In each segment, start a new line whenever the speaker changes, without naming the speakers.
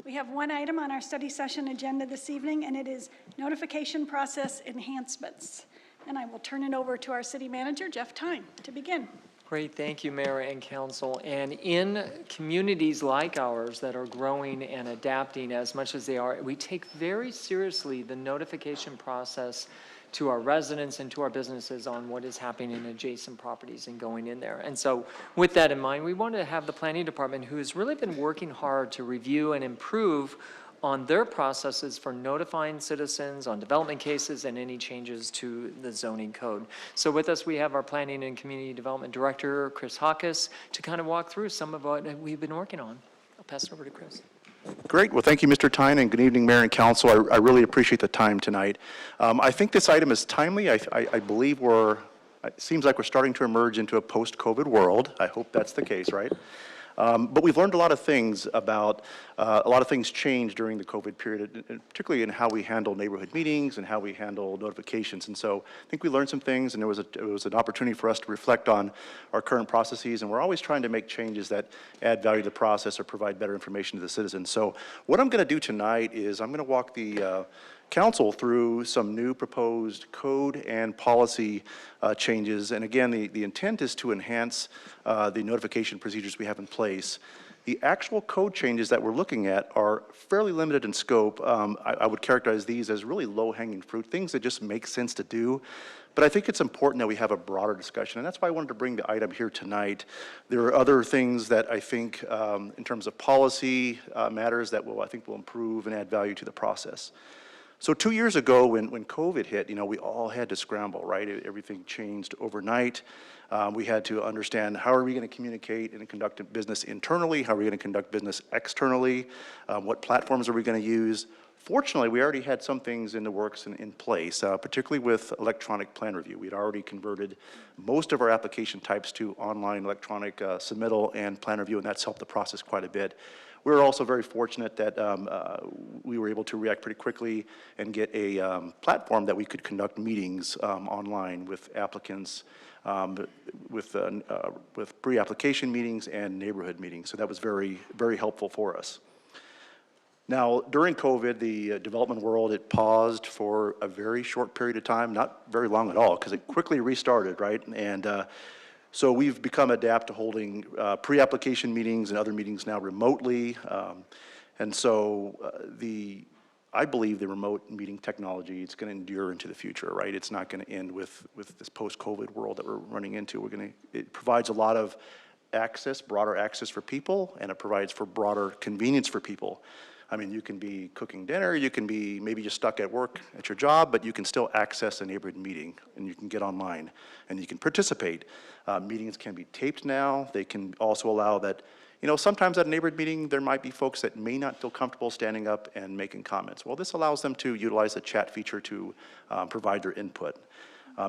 We have one item on our study session agenda this evening, and it is notification process enhancements. And I will turn it over to our city manager, Jeff Tyne, to begin.
Great, thank you, Mayor and Council. And in communities like ours that are growing and adapting as much as they are, we take very seriously the notification process to our residents and to our businesses on what is happening in adjacent properties and going in there. And so with that in mind, we wanted to have the planning department, who has really been working hard to review and improve on their processes for notifying citizens on development cases and any changes to the zoning code. So with us, we have our Planning and Community Development Director, Chris Hawkes, to kind of walk through some of what we've been working on. I'll pass it over to Chris.
Great. Well, thank you, Mr. Tyne, and good evening, Mayor and Council. I really appreciate the time tonight. I think this item is timely. I believe it seems like we're starting to emerge into a post-COVID world. I hope that's the case, right? But we've learned a lot of things about, a lot of things changed during the COVID period, particularly in how we handle neighborhood meetings and how we handle notifications. And so I think we learned some things, and it was an opportunity for us to reflect on our current processes, and we're always trying to make changes that add value to the process or provide better information to the citizens. So what I'm going to do tonight is I'm going to walk the Council through some new proposed code and policy changes. And again, the intent is to enhance the notification procedures we have in place. The actual code changes that we're looking at are fairly limited in scope. I would characterize these as really low-hanging fruit, things that just make sense to do. But I think it's important that we have a broader discussion, and that's why I wanted to bring the item here tonight. There are other things that I think, in terms of policy matters, that I think will improve and add value to the process. So 2 years ago, when COVID hit, we all had to scramble, right? Everything changed overnight. We had to understand, how are we going to communicate and conduct business internally? How are we going to conduct business externally? What platforms are we going to use? Fortunately, we already had some things in the works and in place, particularly with electronic plan review. We'd already converted most of our application types to online electronic submittal and plan review, and that's helped the process quite a bit. We were also very fortunate that we were able to react pretty quickly and get a platform that we could conduct meetings online with applicants, with pre-application meetings and neighborhood meetings. So that was very, very helpful for us. Now, during COVID, the development world, it paused for a very short period of time, not very long at all, because it quickly restarted, right? And so we've become adept to holding pre-application meetings and other meetings now remotely. And so I believe the remote meeting technology, it's going to endure into the future, right? It's not going to end with this post-COVID world that we're running into. It provides a lot of access, broader access for people, and it provides for broader convenience for people. I mean, you can be cooking dinner, you can be maybe just stuck at work at your job, but you can still access a neighborhood meeting, and you can get online, and you can participate. Meetings can be taped now. They can also allow that, sometimes at a neighborhood meeting, there might be folks that may not feel comfortable standing up and making comments. Well, this allows them to utilize the chat feature to provide their input.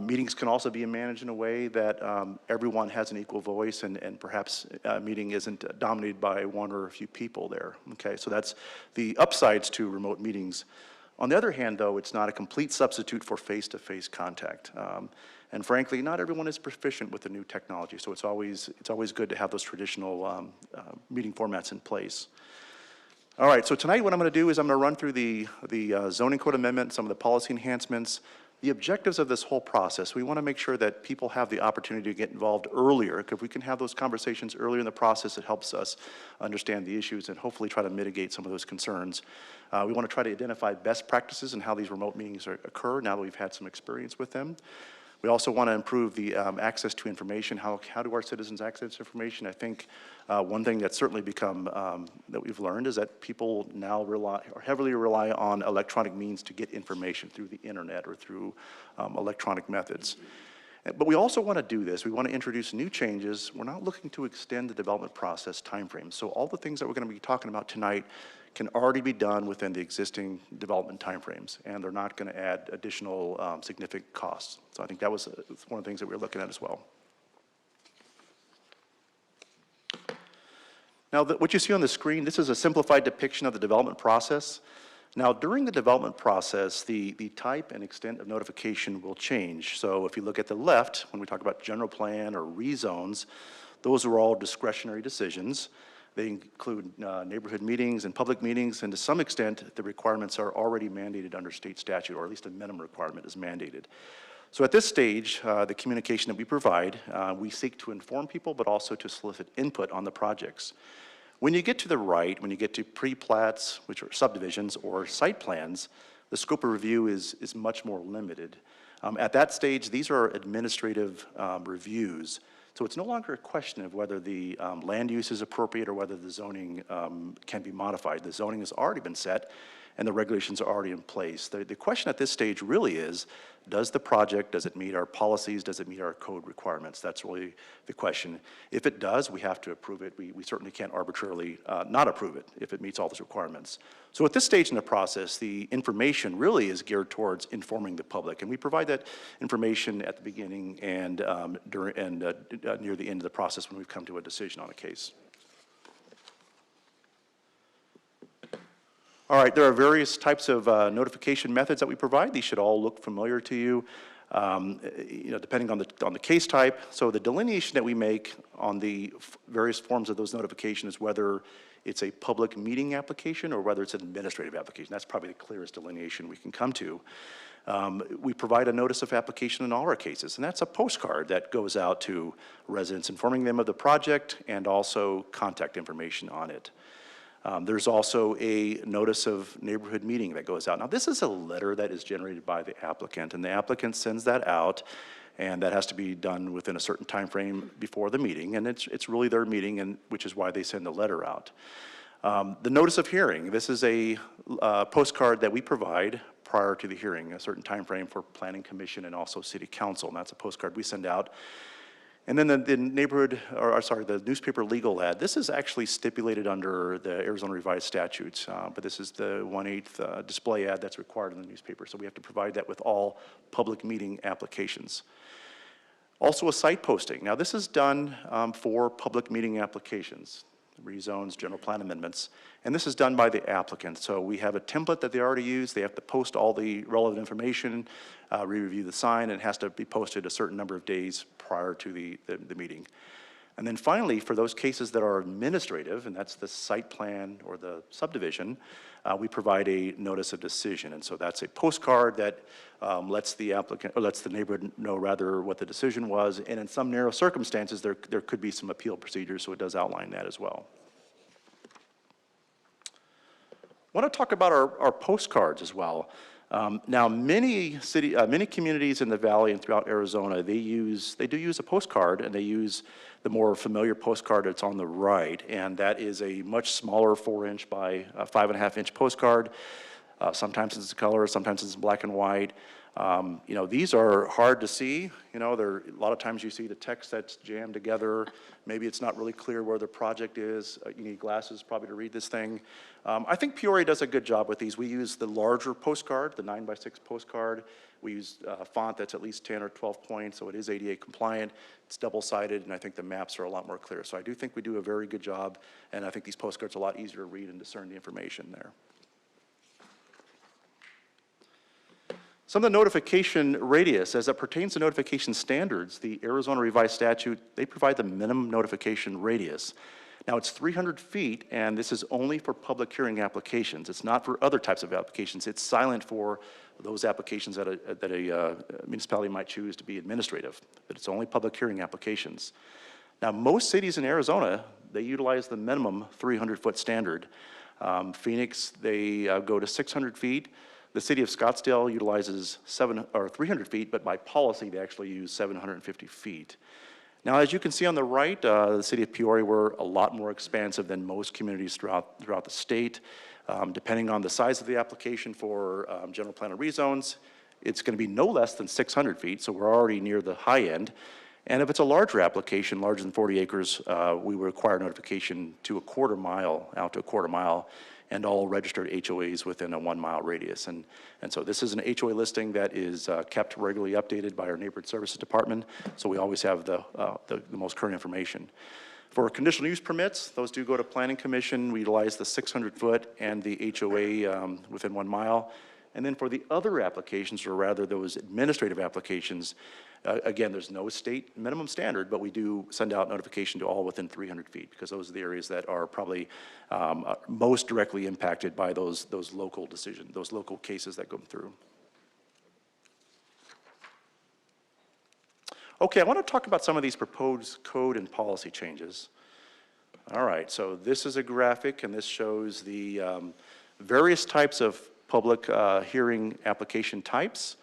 Meetings can also be managed in a way that everyone has an equal voice, and perhaps a meeting isn't dominated by one or a few people there. Okay, so that's the upsides to remote meetings. On the other hand, though, it's not a complete substitute for face-to-face contact. And frankly, not everyone is proficient with the new technology, so it's always good to have those traditional meeting formats in place. All right, so tonight what I'm going to do is I'm going to run through the zoning code amendment, some of the policy enhancements, the objectives of this whole process. We want to make sure that people have the opportunity to get involved earlier. If we can have those conversations earlier in the process, it helps us understand the issues and hopefully try to mitigate some of those concerns. We want to try to identify best practices and how these remote meetings occur now that we've had some experience with them. We also want to improve the access to information. How do our citizens access information? I think one thing that's certainly become, that we've learned, is that people now heavily rely on electronic means to get information through the internet or through electronic methods. But we also want to do this. We want to introduce new changes. We're not looking to extend the development process timeframe. So all the things that we're going to be talking about tonight can already be done within the existing development timeframes, and they're not going to add additional significant costs. So I think that was one of the things that we were looking at as well. Now, what you see on the screen, this is a simplified depiction of the development process. Now, during the development process, the type and extent of notification will change. So if you look at the left, when we talk about general plan or rezones, those are all discretionary decisions. They include neighborhood meetings and public meetings, and to some extent, the requirements are already mandated under state statute, or at least a minimum requirement is mandated. So at this stage, the communication that we provide, we seek to inform people, but also to solicit input on the projects. When you get to the right, when you get to pre-plats, which are subdivisions, or site plans, the scope of review is much more limited. At that stage, these are administrative reviews. So it's no longer a question of whether the land use is appropriate or whether the zoning can be modified. The zoning has already been set and the regulations are already in place. The question at this stage really is, does the project, does it meet our policies, does it meet our code requirements? That's really the question. If it does, we have to approve it. We certainly can't arbitrarily not approve it if it meets all those requirements. So at this stage in the process, the information really is geared towards informing the public, and we provide that information at the beginning and near the end of the process when we've come to a decision on a case. All right, there are various types of notification methods that we provide. These should all look familiar to you, depending on the case type. So the delineation that we make on the various forms of those notifications is whether it's a public meeting application or whether it's an administrative application. That's probably the clearest delineation we can come to. We provide a notice of application in all our cases, and that's a postcard that goes out to residents informing them of the project and also contact information on it. There's also a notice of neighborhood meeting that goes out. Now, this is a letter that is generated by the applicant, and the applicant sends that out, and that has to be done within a certain time frame before the meeting, and it's really their meeting, and which is why they send the letter out. The notice of hearing, this is a postcard that we provide prior to the hearing, a certain time frame for Planning Commission and also City Council, and that's a postcard we send out. And then the newspaper legal ad, this is actually stipulated under the Arizona Revised Statutes, but this is the 1/8 display ad that's required in the newspaper, so we have to provide that with all public meeting applications. Also a site posting. Now this is done for public meeting applications, rezones, general plan amendments, and this is done by the applicant. So we have a template that they already use. They have to post all the relevant information, re-review the sign, and it has to be posted a certain number of days prior to the meeting. And then finally, for those cases that are administrative, and that's the site plan or the subdivision, we provide a notice of decision. And so that's a postcard that lets the applicant, or lets the neighborhood know rather what the decision was. And in some narrow circumstances, there could be some appeal procedures, so it does outline that as well. I want to talk about our postcards as well. Now, many communities in the valley and throughout Arizona, they do use a postcard, and they use the more familiar postcard that's on the right, and that is a much smaller 4-inch by 5.5-inch postcard. Sometimes it's color, sometimes it's black and white. These are hard to see. A lot of times you see the text that's jammed together. Maybe it's not really clear where the project is. You need glasses probably to read this thing. I think Peoria does a good job with these. We use the larger postcard, the 9x6 postcard. We use a font that's at least 10 or 12 points, so it is ADA compliant. It's double-sided, and I think the maps are a lot more clear. So I do think we do a very good job, and I think these postcards are a lot easier to read and discern the information there. Some of the notification radius, as it pertains to notification standards, the Arizona Revised Statute, they provide the minimum notification radius. Now, it's 300 feet, and this is only for public hearing applications. It's not for other types of applications. It's silent for those applications that a municipality might choose to be administrative, but it's only public hearing applications. Now, most cities in Arizona, they utilize the minimum 300-foot standard. Phoenix, they go to 600 feet. The city of Scottsdale utilizes 300 feet, but by policy, they actually use 750 feet. Now, as you can see on the right, the city of Peoria, we're a lot more expansive than most communities throughout the state. Depending on the size of the application for general plan or rezones, it's going to be no less than 600 feet, so we're already near the high end. And if it's a larger application, larger than 40 acres, we would require notification to out to a quarter mile, and all registered HOAs within a 1-mile radius. And so this is an HOA listing that is kept regularly updated by our Neighborhood Services Department, so we always have the most current information. For conditional use permits, those do go to Planning Commission. We utilize the 600-foot and the HOA within 1 mile. And then for the other applications, or rather those administrative applications, again, there's no state minimum standard, but we do send out notification to all within 300 feet, because those are the areas that are probably most directly impacted by those local decisions, those local cases that go through. Okay, I want to talk about some of these proposed code and policy changes. All right, so this is a graphic, and this shows the various types of public hearing application types.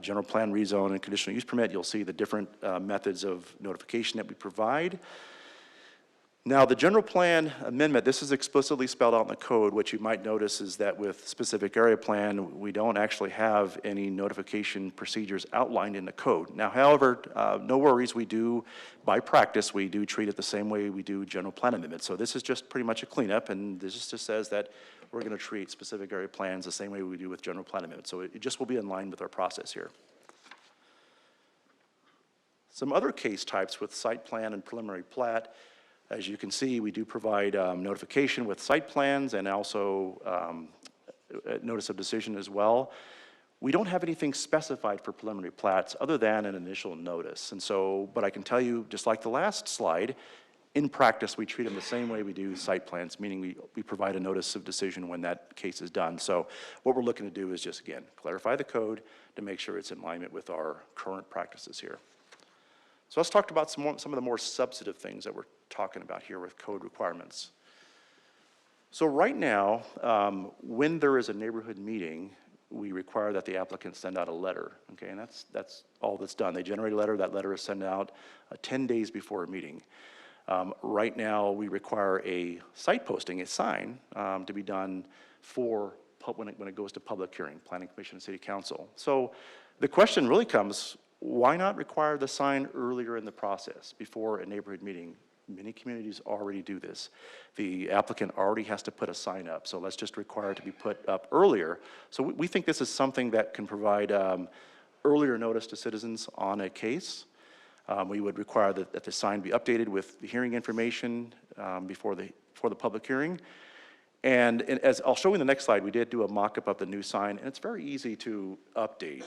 General plan, rezone, and conditional use permit. You'll see the different methods of notification that we provide. Now, the general plan amendment, this is explicitly spelled out in the code. What you might notice is that with specific area plan, we don't actually have any notification procedures outlined in the code. Now, however, no worries, we do, by practice, we do treat it the same way we do general plan amendments. So this is just pretty much a cleanup, and this just says that we're going to treat specific area plans the same way we do with general plan amendments. So it just will be in line with our process here. Some other case types with site plan and preliminary plat. As you can see, we do provide notification with site plans and also notice of decision as well. We don't have anything specified for preliminary plats other than an initial notice. And so, but I can tell you, just like the last slide, in practice, we treat them the same way we do site plans, meaning we provide a notice of decision when that case is done. So what we're looking to do is just, again, clarify the code to make sure it's in alignment with our current practices here. So let's talk about some of the more substantive things that we're talking about here with code requirements. So right now, when there is a neighborhood meeting, we require that the applicant send out a letter, okay? And that's all that's done. They generate a letter, that letter is sent out 10 days before a meeting. Right now, we require a site posting, a sign, to be done for when it goes to public hearing, Planning Commission and City Council. So the question really comes, why not require the sign earlier in the process, before a neighborhood meeting? Many communities already do this. The applicant already has to put a sign up, so let's just require it to be put up earlier. So we think this is something that can provide earlier notice to citizens on a case. We would require that the sign be updated with the hearing information before the public hearing. And as I'll show you in the next slide, we did do a mock-up of the new sign, and it's very easy to update.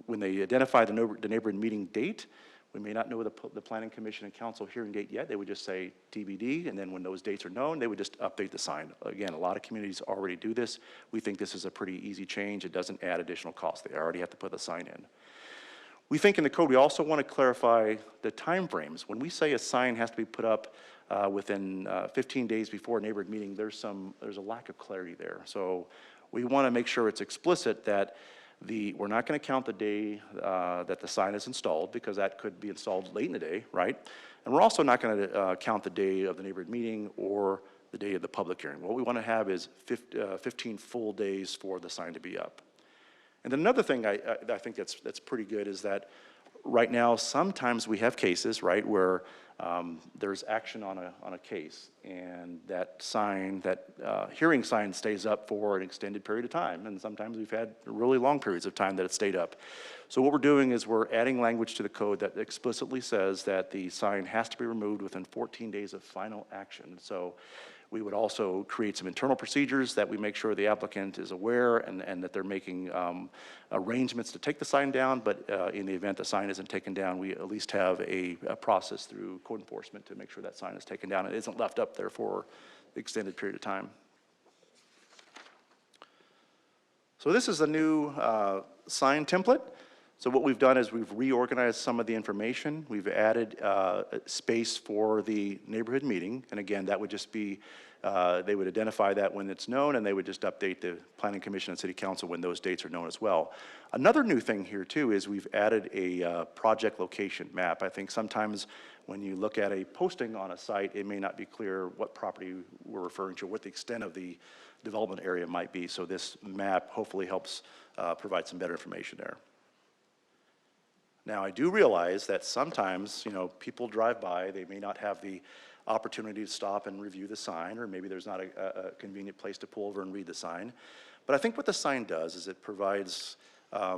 When they identify the neighborhood meeting date, we may not know the Planning Commission and Council hearing date yet. They would just say TBD, and then when those dates are known, they would just update the sign. Again, a lot of communities already do this. We think this is a pretty easy change. It doesn't add additional cost. They already have to put the sign in. We think in the code, we also want to clarify the timeframes. When we say a sign has to be put up within 15 days before a neighborhood meeting, there's a lack of clarity there. So we want to make sure it's explicit that we're not going to count the day that the sign is installed, because that could be installed late in the day, right? And we're also not going to count the day of the neighborhood meeting or the day of the public hearing. What we want to have is 15 full days for the sign to be up. And then another thing I think that's pretty good is that right now, sometimes we have cases, right, where there's action on a case, and that sign, that hearing sign stays up for an extended period of time, and sometimes we've had really long periods of time that it stayed up. So what we're doing is we're adding language to the code that explicitly says that the sign has to be removed within 14 days of final action. So we would also create some internal procedures that we make sure the applicant is aware, and that they're making arrangements to take the sign down, but in the event the sign isn't taken down, we at least have a process through code enforcement to make sure that sign is taken down and it isn't left up there for an extended period of time. So this is a new sign template. So what we've done is we've reorganized some of the information. We've added space for the neighborhood meeting. And again, that would just be, they would identify that when it's known, and they would just update the Planning Commission and City Council when those dates are known as well. Another new thing here too is we've added a project location map. I think sometimes when you look at a posting on a site, it may not be clear what property we're referring to, what the extent of the development area might be. So this map hopefully helps provide some better information there. Now, I do realize that sometimes, people drive by, they may not have the opportunity to stop and review the sign, or maybe there's not a convenient place to pull over and read the sign. But I think what the sign does is it provides, a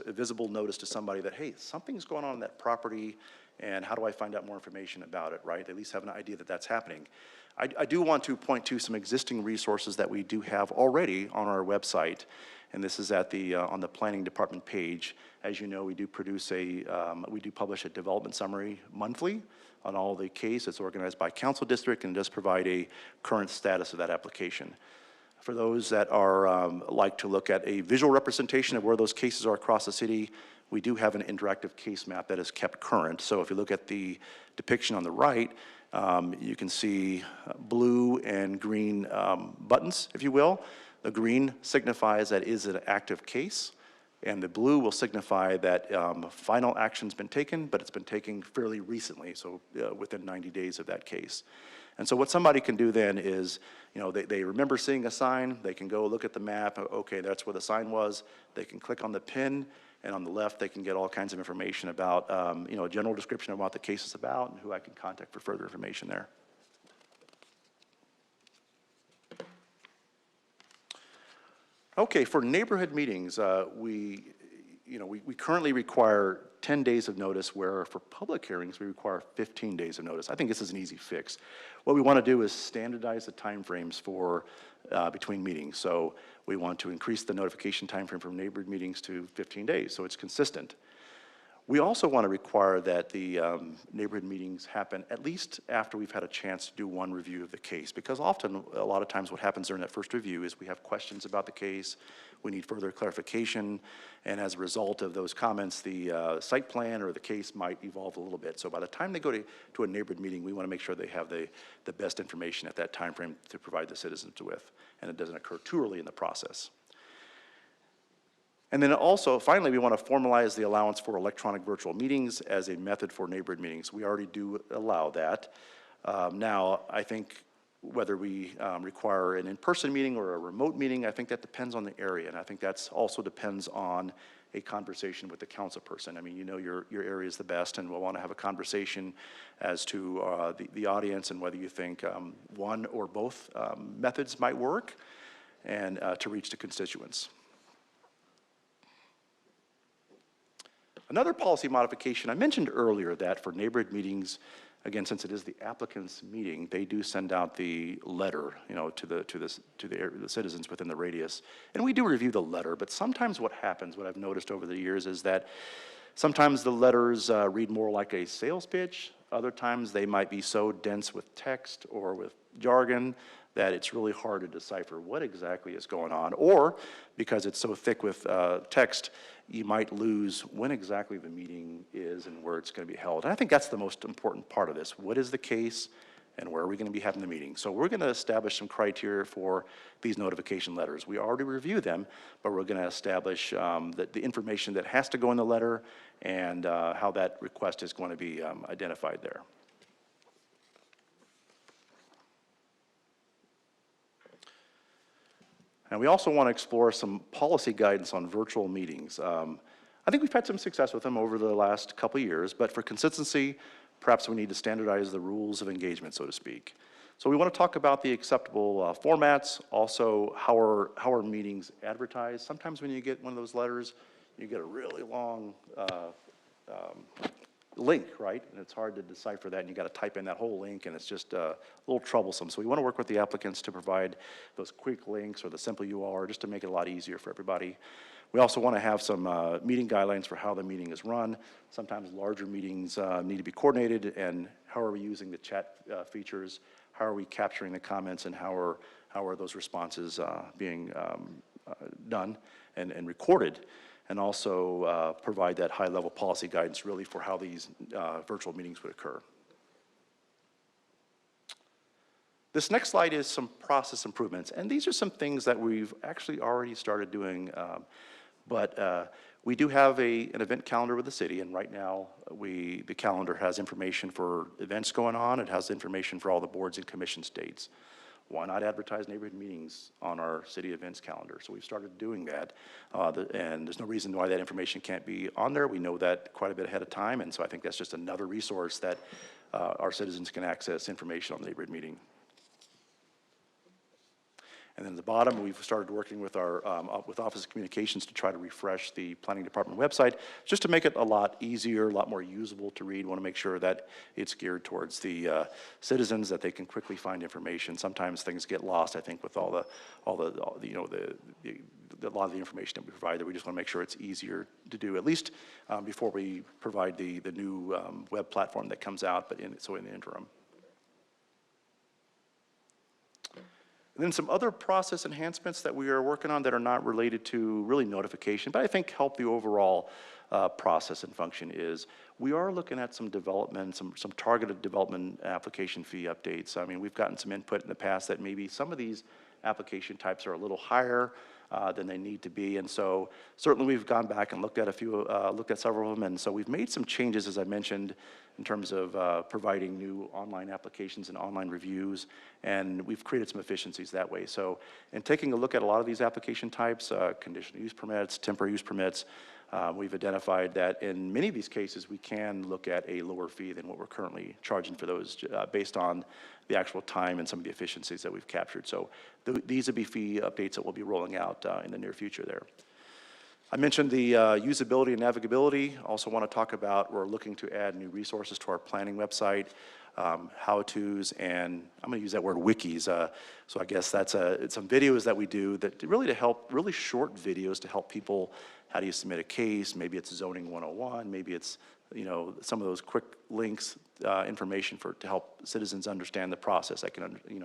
visible notice to somebody that, hey, something's going on in that property, and how do I find out more information about it, right? They at least have an idea that that's happening. I do want to point to some existing resources that we do have already on our website, and this is at the, on the Planning Department page. As you know, we do publish a development summary monthly on all the case. It's organized by council district and does provide a current status of that application. For those that are like to look at a visual representation of where those cases are across the city, we do have an interactive case map that is kept current. So if you look at the depiction on the right, you can see blue and green buttons, if you will. The green signifies that is an active case, and the blue will signify that final action's been taken, but it's been taken fairly recently, so within 90 days of that case. And so what somebody can do then is, you know, they remember seeing a sign, they can go look at the map, okay, that's where the sign was, they can click on the pin, and on the left, they can get all kinds of information about, you know, a general description of what the case is about and who I can contact for further information there. Okay, for neighborhood meetings, we currently require 10 days of notice, where for public hearings, we require 15 days of notice. I think this is an easy fix. What we want to do is standardize the timeframes for between meetings. So we want to increase the notification timeframe from neighborhood meetings to 15 days, so it's consistent. We also want to require that the neighborhood meetings happen at least after we've had a chance to do one review of the case, because often, a lot of times what happens during that first review is we have questions about the case, we need further clarification, and as a result of those comments, the site plan or the case might evolve a little bit. So by the time they go to a neighborhood meeting, we want to make sure they have the best information at that time frame to provide the citizens with, and it doesn't occur too early in the process. And then also, finally, we want to formalize the allowance for electronic virtual meetings as a method for neighborhood meetings. We already do allow that. Now, I think whether we require an in-person meeting or a remote meeting, I think that depends on the area, and I think that's also depends on a conversation with the council person. I mean, you know your area is the best, and we'll want to have a conversation as to the audience and whether you think one or both methods might work, and to reach the constituents. Another policy modification, I mentioned earlier that for neighborhood meetings, again, since it is the applicant's meeting, they do send out the letter, you know, to the citizens within the radius. And we do review the letter, but sometimes what happens, what I've noticed over the years, is that sometimes the letters read more like a sales pitch. Other times they might be so dense with text or with jargon that it's really hard to decipher what exactly is going on. Or because it's so thick with text, you might lose when exactly the meeting is and where it's going to be held. And I think that's the most important part of this. What is the case and where are we going to be having the meeting? So we're going to establish some criteria for these notification letters. We already review them, but we're going to establish the information that has to go in the letter and how that request is going to be identified there. And we also want to explore some policy guidance on virtual meetings. I think we've had some success with them over the last couple of years, but for consistency, perhaps we need to standardize the rules of engagement, so to speak. So we want to talk about the acceptable formats, also how are meetings advertised. Sometimes when you get one of those letters, you get a really long link, right? And it's hard to decipher that, and you got to type in that whole link, and it's just a little troublesome. So we want to work with the applicants to provide those quick links or the simple URL just to make it a lot easier for everybody. We also want to have some meeting guidelines for how the meeting is run. Sometimes larger meetings need to be coordinated, and how are we using the chat features? How are we capturing the comments, and how are those responses being done and recorded? And also provide that high-level policy guidance really for how these virtual meetings would occur. This next slide is some process improvements, and these are some things that we've actually already started doing, but we do have an event calendar with the city, and right now the calendar has information for events going on. It has information for all the boards and commissions dates. Why not advertise neighborhood meetings on our city events calendar? So we've started doing that, and there's no reason why that information can't be on there. We know that quite a bit ahead of time, and so I think that's just another resource that our citizens can access information on the neighborhood meeting. And then at the bottom, we've started working with our, with Office of Communications to try to refresh the Planning Department website, just to make it a lot easier, a lot more usable to read. Want to make sure that it's geared towards the citizens, that they can quickly find information. Sometimes things get lost, I think, with all the you know, a lot of the information that we provide, that we just want to make sure it's easier to do, at least before we provide the new web platform that comes out, but in the interim. And then some other process enhancements that we are working on that are not related to really notification, but I think help the overall process and function is we are looking at some development, some targeted development application fee updates. I mean, we've gotten some input in the past that maybe some of these application types are a little higher than they need to be, and so certainly we've gone back and looked at several of them, and so we've made some changes, as I mentioned, in terms of providing new online applications and online reviews, and we've created some efficiencies that way. So in taking a look at a lot of these application types, conditional use permits, temporary use permits, we've identified that in many of these cases we can look at a lower fee than what we're currently charging for those based on the actual time and some of the efficiencies that we've captured. So these would be fee updates that we'll be rolling out in the near future there. I mentioned the usability and navigability. Also want to talk about, we're looking to add new resources to our planning website, how-tos, and I'm going to use that word wikis. So I guess that's it's some videos that we do that really to help, really short videos to help people. How do you submit a case? Maybe it's zoning 101, maybe it's, you know, some of those quick links, information to help citizens understand the process. I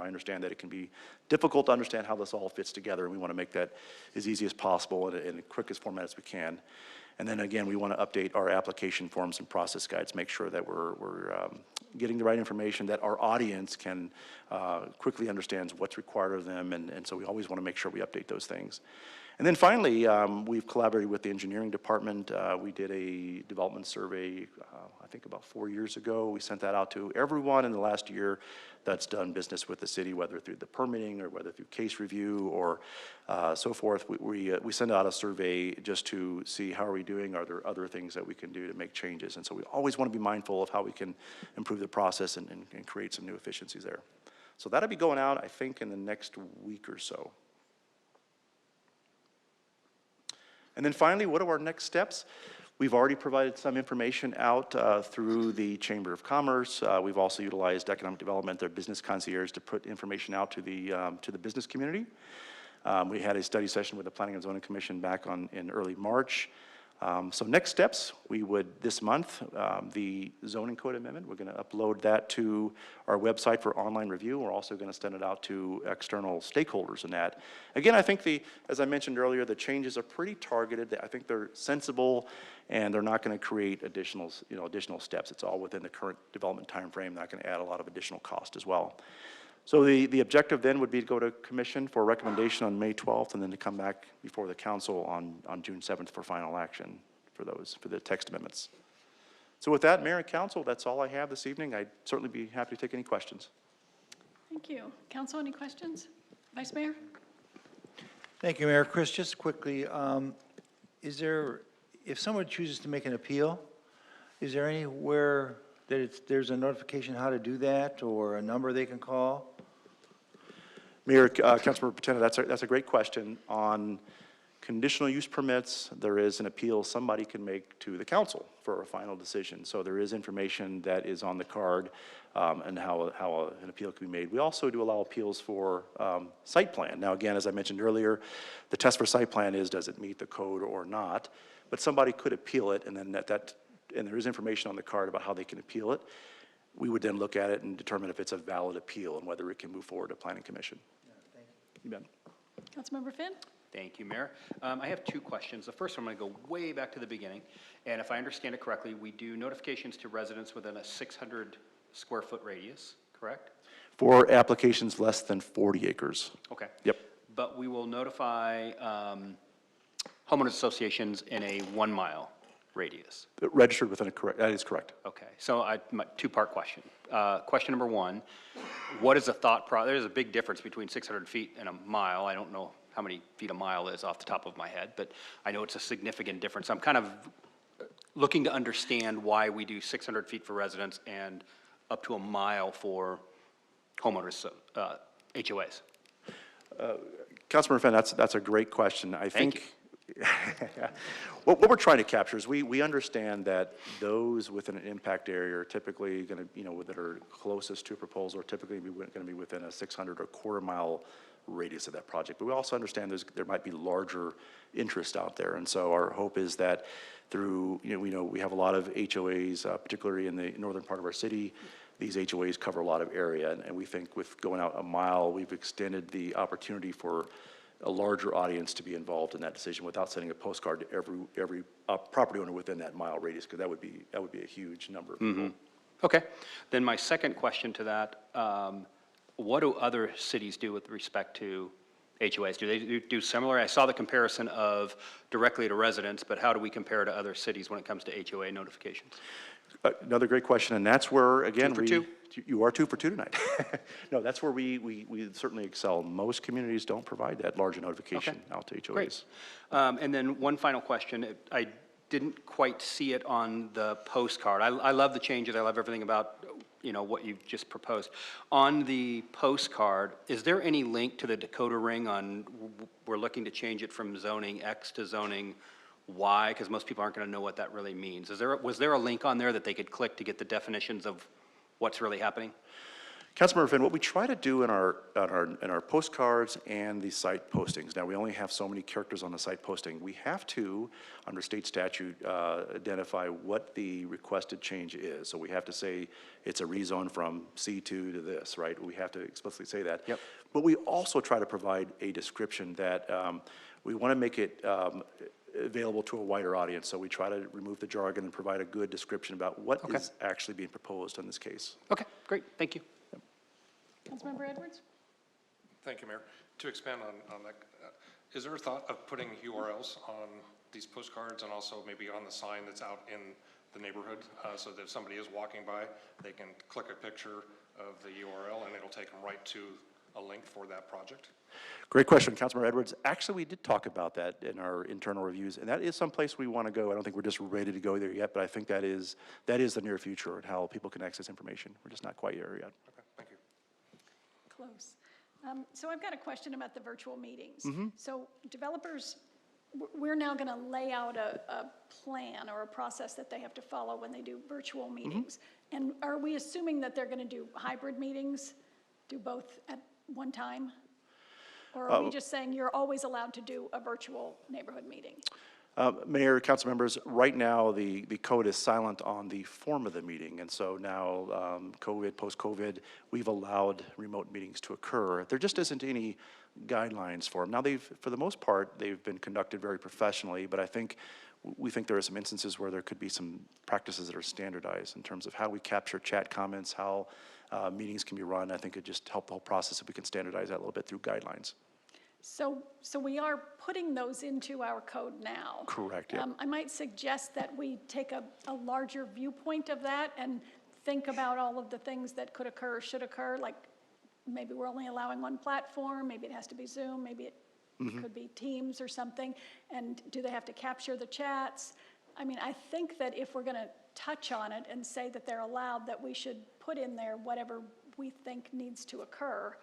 understand that it can be difficult to understand how this all fits together, and we want to make that as easy as possible in the quickest format as we can. And then again, we want to update our application forms and process guides, make sure that we're getting the right information, that our audience can quickly understands what's required of them, and so we always want to make sure we update those things. And then finally, we've collaborated with the engineering department. We did a development survey, I think about 4 years ago. We sent that out to everyone in the last year that's done business with the city, whether through the permitting or whether through case review or so forth. We send out a survey just to see how are we doing, are there other things that we can do to make changes. And so we always want to be mindful of how we can improve the process and create some new efficiencies there. So that'll be going out, I think, in the next week or so. And then finally, what are our next steps? We've already provided some information out through the Chamber of Commerce. We've also utilized economic development, their business concierge, to put information out to the business community. We had a study session with the Planning and Zoning Commission back in early March. So next steps, we would this month, the zoning code amendment, we're going to upload that to our website for online review. We're also going to send it out to external stakeholders in that. Again, I think as I mentioned earlier, the changes are pretty targeted. I think they're sensible, and they're not going to create additional steps. It's all within the current development time frame, not going to add a lot of additional cost as well. So the objective then would be to go to commission for a recommendation on May 12th, and then to come back before the council on June 7th for final action for the text amendments. So with that, Mayor and Council, that's all I have this evening. I'd certainly be happy to take any questions.
Thank you. Council, any questions? Vice Mayor?
Thank you, Mayor. Chris, just quickly, if someone chooses to make an appeal, is there anywhere that there's a notification how to do that, or a number they can call?
Mayor, Councilmember Patena, that's a great question. On conditional use permits, there is an appeal somebody can make to the council for a final decision. So there is information that is on the card and how an appeal can be made. We also do allow appeals for site plan. Now again, as I mentioned earlier, the test for site plan is, does it meet the code or not? But somebody could appeal it, and then and there is information on the card about how they can appeal it. We would then look at it and determine if it's a valid appeal and whether it can move forward to planning commission.
Yeah, thank you.
You bet.
Councilmember Finn?
Thank you, Mayor. I have two questions. The first one, I'm going to go way back to the beginning. And if I understand it correctly, we do notifications to residents within a 600 square foot radius, correct?
For applications less than 40 acres.
Okay.
Yep.
But we will notify homeowners associations in a 1 mile radius.
Registered within that is correct.
Okay, so my two-part question. Question number one, what is the thought process? There's a big difference between 600 feet and a mile. I don't know how many feet a mile is off the top of my head, but I know it's a significant difference. I'm kind of looking to understand why we do 600 feet for residents and up to a mile for homeowners, HOAs.
Councilmember Fenn, that's a great question. I
Thank
think what we're trying to capture is we understand that those within an impact area are typically going to, that are closest to a proposal are typically going to be within a 600 or quarter-mile radius of that project. But we also understand there might be larger interest out there. And so our hope is that through, we have a lot of HOAs, particularly in the northern part of our city. These HOAs cover a lot of area, and we think with going out a mile, we've extended the opportunity for a larger audience to be involved in that decision without sending a postcard to every property owner within that mile radius, because that would be a huge number of people.
Okay. Then my second question to that, what do other cities do with respect to HOAs? Do they do similar? I saw the comparison of directly to residents, but how do we compare to other cities when it comes to HOA notifications?
Another great question, and that's where, again,
2 for 2.
You are 2 for 2 tonight. No, that's where we certainly excel. Most communities don't provide that large notification out to HOAs.
Great. And then one final question. I didn't quite see it on the postcard. I love the changes. I love everything about, what you've just proposed. On the postcard, is there any link to the Dakota Ring on, we're looking to change it from zoning X to zoning Y, because most people aren't going to know what that really means. Was there a link on there that they could click to get the definitions of what's really happening?
Councilmember Finn, what we try to do in our postcards and the site postings, now we only have so many characters on the site posting. We have to, under state statute, identify what the requested change is. So we have to say it's a rezone from C2 to this, right? We have to explicitly say that.
Yep.
But we also try to provide a description that we want to make it available to a wider audience. So we try to remove the jargon and provide a good description about what is actually being proposed in this case.
Okay, great. Thank you.
Councilmember Edwards?
Thank you, Mayor. To expand on that, is there a thought of putting URLs on these postcards and also maybe on the sign that's out in the neighborhood, so that if somebody is walking by, they can click a picture of the URL and it'll take them right to a link for that project?
Great question, Councilmember Edwards. Actually, we did talk about that in our internal reviews, and that is someplace we want to go. I don't think we're just ready to go there yet, but I think that is the near future and how people can access information. We're just not quite there yet.
Okay, thank you.
Close. So I've got a question about the virtual meetings. So developers, we're now going to lay out a plan or a process that they have to follow when they do virtual meetings. And are we assuming that they're going to do hybrid meetings, do both at one time? Or are we just saying you're always allowed to do a virtual neighborhood meeting?
Mayor, council members, right now the code is silent on the form of the meeting, and so now post-COVID, we've allowed remote meetings to occur. There just isn't any guidelines for them. Now for the most part, they've been conducted very professionally, but we think there are some instances where there could be some practices that are standardized in terms of how we capture chat comments, how meetings can be run. I think it just help the whole process if we can standardize that a little bit through guidelines.
So we are putting those into our code now.
Correct, yeah.
I might suggest that we take a larger viewpoint of that and think about all of the things that could occur, should occur, like maybe we're only allowing one platform, maybe it has to be Zoom, maybe it could be Teams or something, and do they have to capture the chats? I mean, I think that if we're going to touch on it and say that they're allowed, that we should put in there whatever we think needs to occur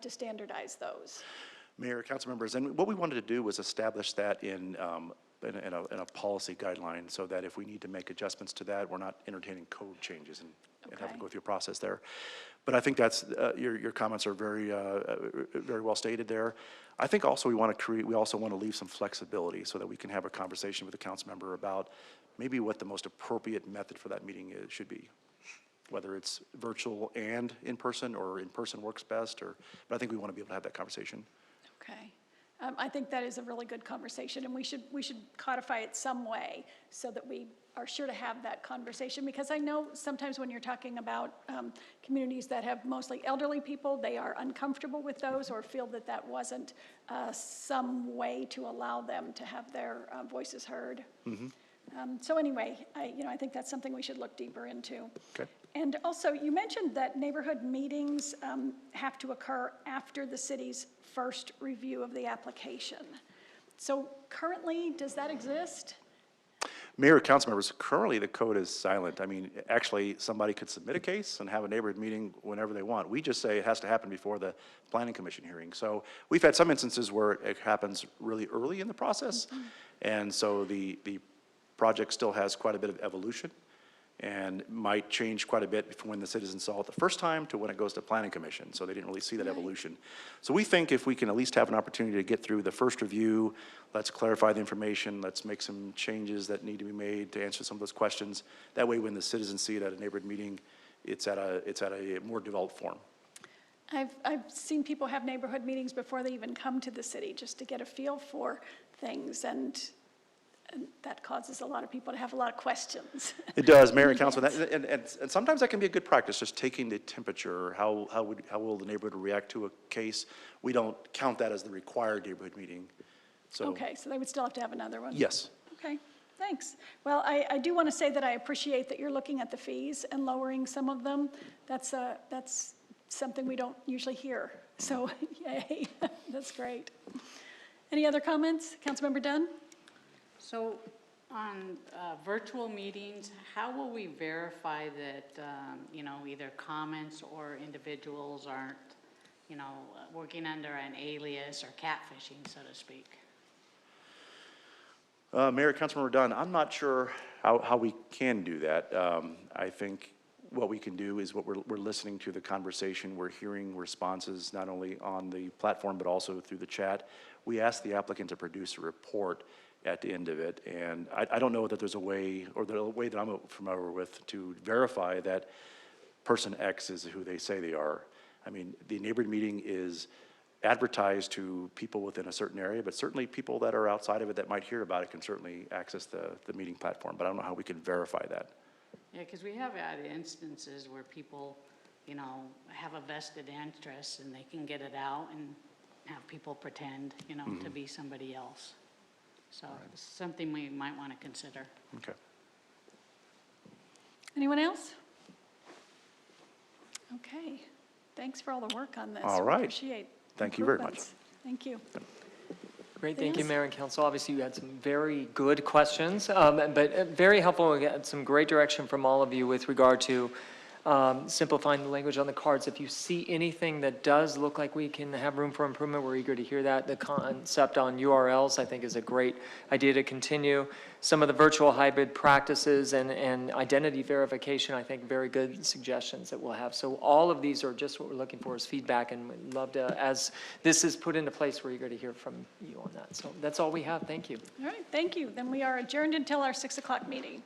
to standardize those.
Mayor, council members, and what we wanted to do was establish that in a policy guideline so that if we need to make adjustments to that, we're not entertaining code changes and have to go through a process there. But I think that's, your comments are very well stated there. I think also we also want to leave some flexibility so that we can have a conversation with the council member about maybe what the most appropriate method for that meeting should be. Whether it's virtual and in-person or in-person works best, but I think we want to be able to have that conversation.
Okay. I think that is a really good conversation, and we should codify it some way so that we are sure to have that conversation, because I know sometimes when you're talking about communities that have mostly elderly people, they are uncomfortable with those or feel that that wasn't some way to allow them to have their voices heard. So anyway, I think that's something we should look deeper into.
Okay.
And also, you mentioned that neighborhood meetings have to occur after the city's first review of the application. So currently, does that exist?
Mayor, council members, currently the code is silent. I mean, actually, somebody could submit a case and have a neighborhood meeting whenever they want. We just say it has to happen before the planning commission hearing. So we've had some instances where it happens really early in the process. And so the project still has quite a bit of evolution and might change quite a bit from when the citizens saw it the first time to when it goes to planning commission. So they didn't really see that evolution. So we think if we can at least have an opportunity to get through the first review, let's clarify the information, let's make some changes that need to be made to answer some of those questions. That way, when the citizens see it at a neighborhood meeting, it's at a more developed form.
I've seen people have neighborhood meetings before they even come to the city, just to get a feel for things, and that causes a lot of people to have a lot of questions.
It does, Mayor and Council, and sometimes that can be a good practice, just taking the temperature, how will the neighborhood react to a case? We don't count that as the required neighborhood meeting, so.
Okay, so they would still have to have another one?
Yes.
Okay, thanks. Well, I do want to say that I appreciate that you're looking at the fees and lowering some of them. That's something we don't usually hear, so yay, that's great. Any other comments? Councilmember Dunn?
So on virtual meetings, how will we verify that, either comments or individuals aren't, working under an alias or catfishing, so to speak?
Mayor, Councilmember Dunn, I'm not sure how we can do that. I think what we can do is we're listening to the conversation, we're hearing responses not only on the platform but also through the chat. We ask the applicant to produce a report at the end of it, and I don't know that there's a way, or the way that I'm familiar with, to verify that person X is who they say they are. I mean, the neighborhood meeting is advertised to people within a certain area, but certainly people that are outside of it that might hear about it can certainly access the meeting platform, but I don't know how we can verify that.
Yeah, because we have had instances where people, have a vested interest and they can get it out and have people pretend, to be somebody else. So it's something we might want to consider.
Okay.
Anyone else? Okay, thanks for all the work on this.
All
We
right.
appreciate
Thank you very much.
improvements. Thank you.
Great, thank you,
Yes.
Mayor and Council. Obviously, you had some very good questions, but very helpful. We got some great direction from all of you with regard to simplifying the language on the cards. If you see anything that does look like we can have room for improvement, we're eager to hear that. The concept on URLs, I think, is a great idea to continue. Some of the virtual hybrid practices and identity verification, I think, very good suggestions that we'll have. So all of these are just what we're looking for is feedback, and we'd love to, as this is put into place, we're eager to hear from you on that. So that's all we have. Thank you.
All right, thank you. Then we are adjourned until our 6 o'clock meeting.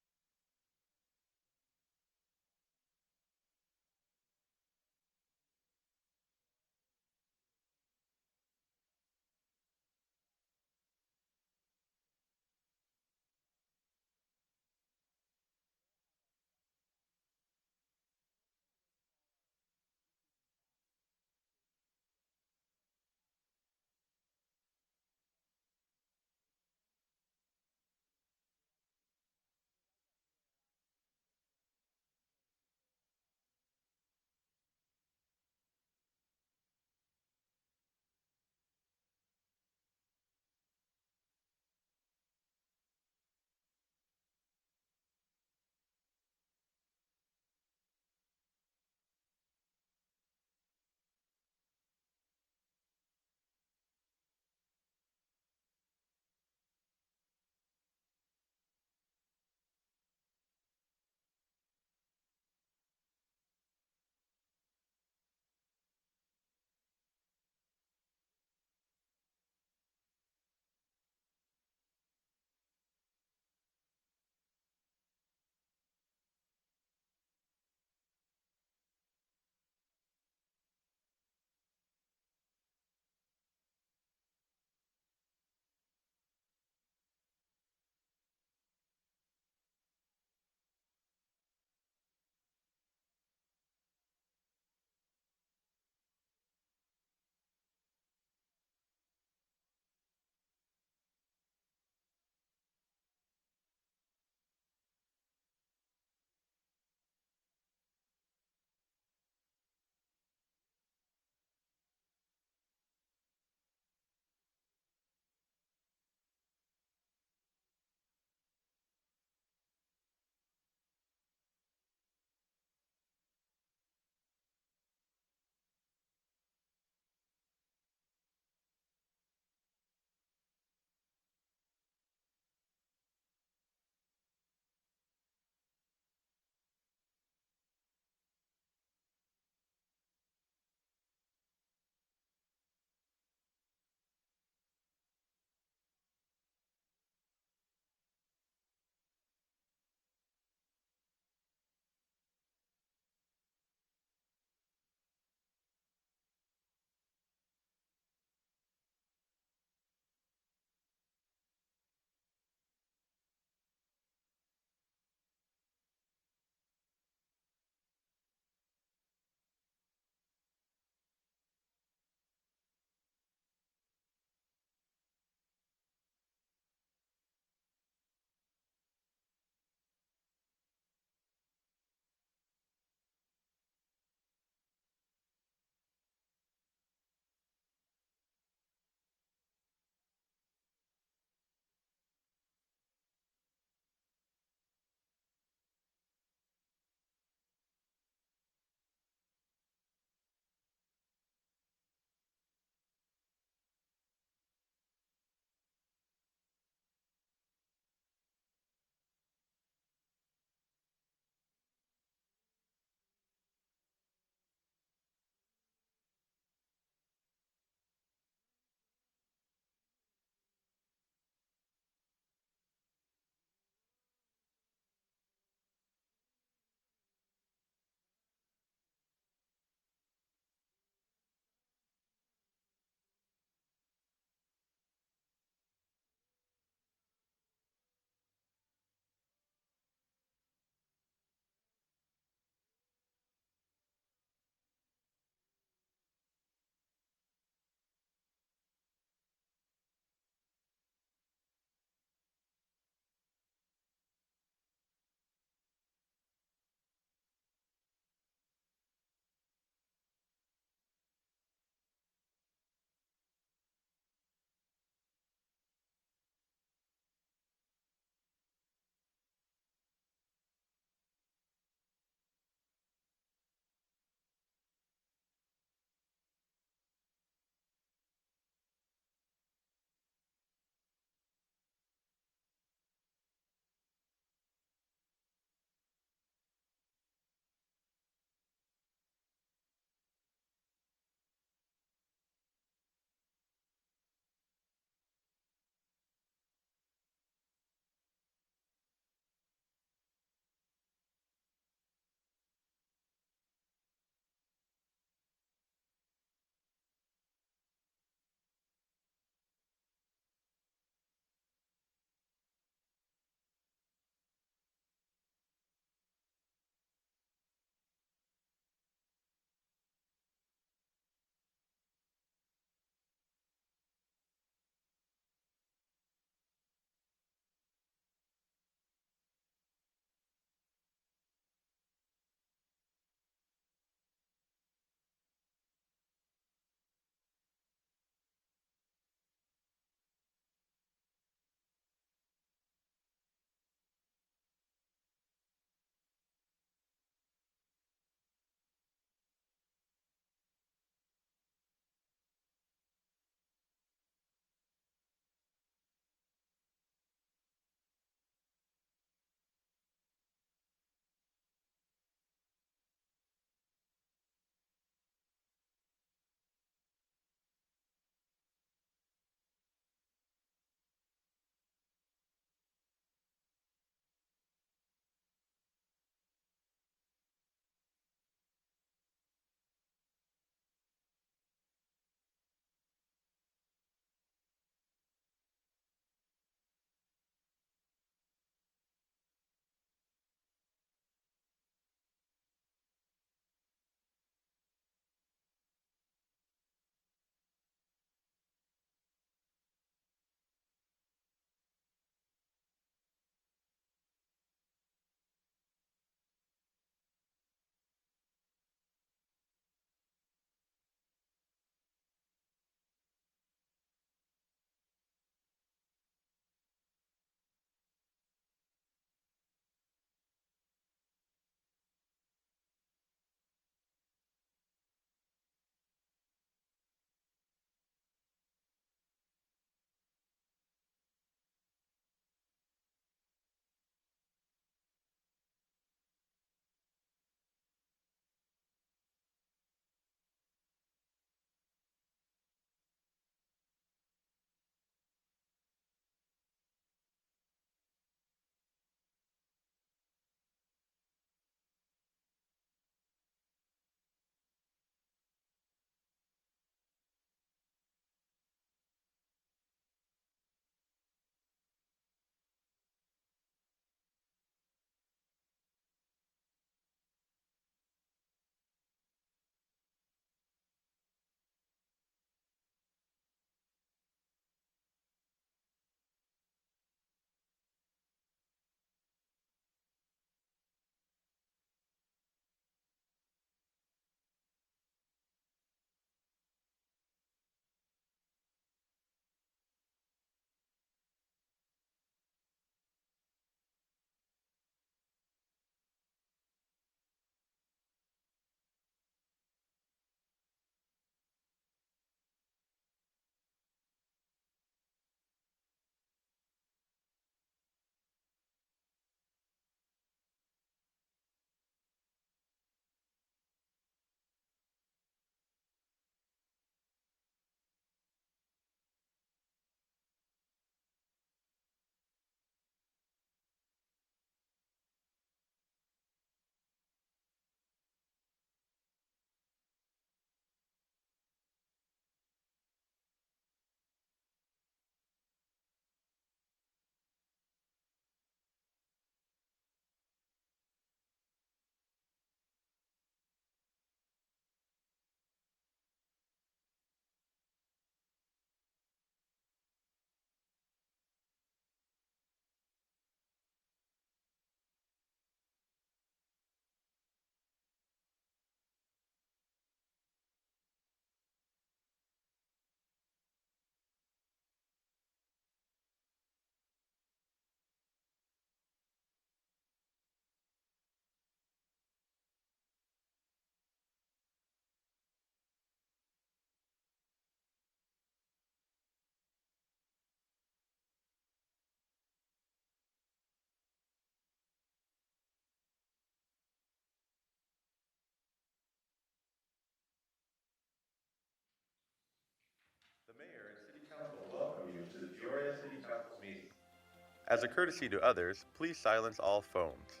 As a courtesy to others, please silence all phones.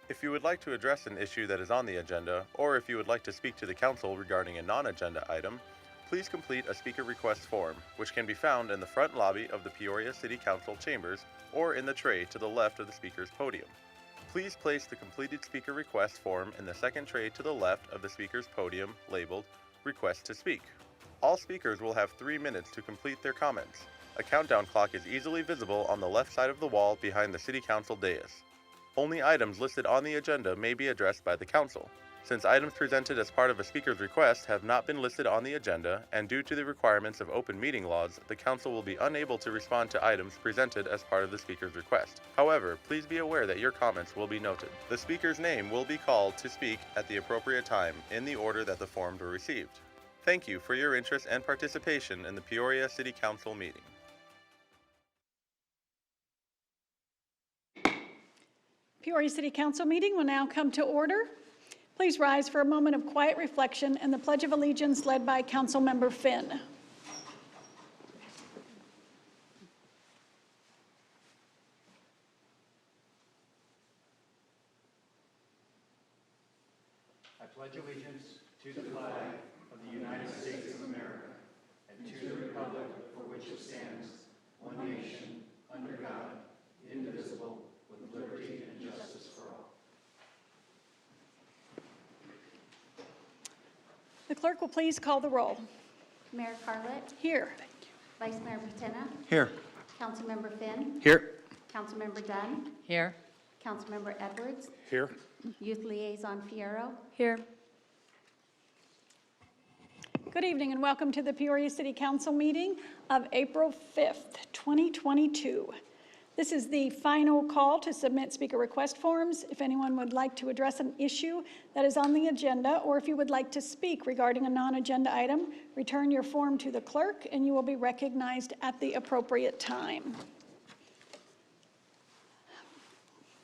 If you would like to address an issue that is on the agenda, or if you would like to speak to the council regarding a non-agenda item, please complete a speaker request form, which can be found in the front lobby of the Peoria City Council chambers or in the tray to the left of the speaker's podium. Please place the completed speaker request form in the second tray to the left of the speaker's podium labeled Request to Speak. All speakers will have 3 minutes to complete their comments. A countdown clock is easily visible on the left side of the wall behind the City Council dais. Only items listed on the agenda may be addressed by the council. Since items presented as part of a speaker's request have not been listed on the agenda, and due to the requirements of open meeting laws, the council will be unable to respond to items presented as part of the speaker's request. However, please be aware that your comments will be noted. The speaker's name will be called to speak at the appropriate time in the order that the forms were received. Thank you for your interest and participation in the Peoria City Council meeting.
Peoria City Council meeting will now come to order. Please rise for a moment of quiet reflection and the Pledge of Allegiance led by Councilmember Finn.
I pledge allegiance to the flag of the United States of America and to the republic for which it stands, one nation, under God, indivisible, with liberty and justice for all.
The clerk will please call the roll.
Mayor Carlett,
Here.
Vice Mayor Patina,
Here.
Councilmember Finn,
Here.
Councilmember Dunn,
Here.
Councilmember Edwards,
Here.
Youth Liaison Fierro,
Here. Good evening and welcome to the Peoria City Council meeting of April 5th, 2022. This is the final call to submit speaker request forms. If anyone would like to address an issue that is on the agenda, or if you would like to speak regarding a non-agenda item, return your form to the clerk and you will be recognized at the appropriate time.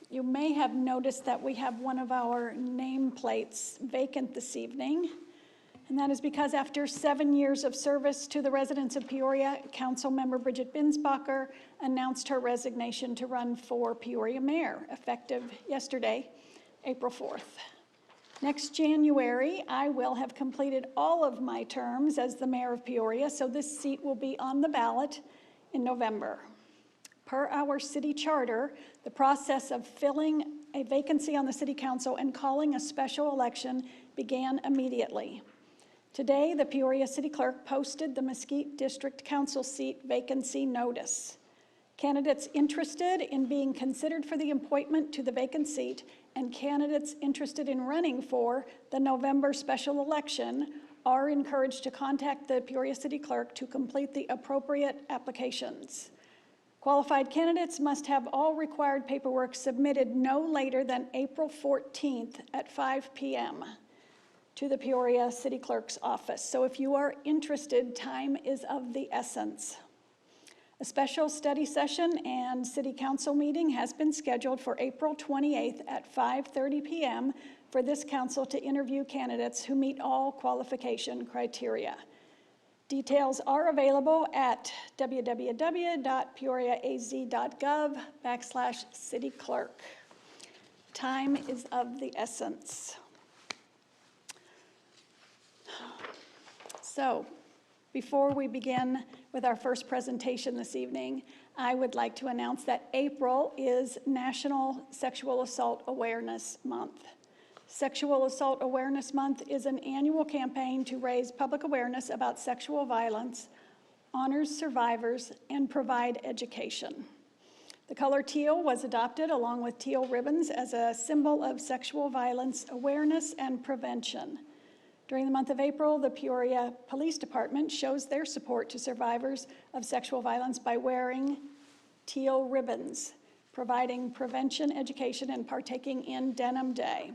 You may have noticed that we have one of our nameplates vacant this evening. And that is because after 7 years of service to the residents of Peoria, Councilmember Bridget Binsbacher announced her resignation to run for Peoria mayor, effective yesterday, April 4th. Next January, I will have completed all of my terms as the mayor of Peoria, so this seat will be on the ballot in November. Per our city charter, the process of filling a vacancy on the city council and calling a special election began immediately. Today, the Peoria City Clerk posted the Mesquite District Council seat vacancy notice. Candidates interested in being considered for the appointment to the vacant seat and candidates interested in running for the November special election are encouraged to contact the Peoria City Clerk to complete the appropriate applications. Qualified candidates must have all required paperwork submitted no later than April 14th at 5 p.m. to the Peoria City Clerk's office. So if you are interested, time is of the essence. A special study session and city council meeting has been scheduled for April 28th at 5:30 p.m. for this council to interview candidates who meet all qualification criteria. Details are available at www.peoriaaz.gov/cityclerk. Time is of the essence. So, before we begin with our first presentation this evening, I would like to announce that April is National Sexual Assault Awareness Month. Sexual Assault Awareness Month is an annual campaign to raise public awareness about sexual violence, honors survivors, and provide education. The color teal was adopted along with teal ribbons as a symbol of sexual violence awareness and prevention. During the month of April, the Peoria Police Department shows their support to survivors of sexual violence by wearing teal ribbons, providing prevention, education, and partaking in Denim Day.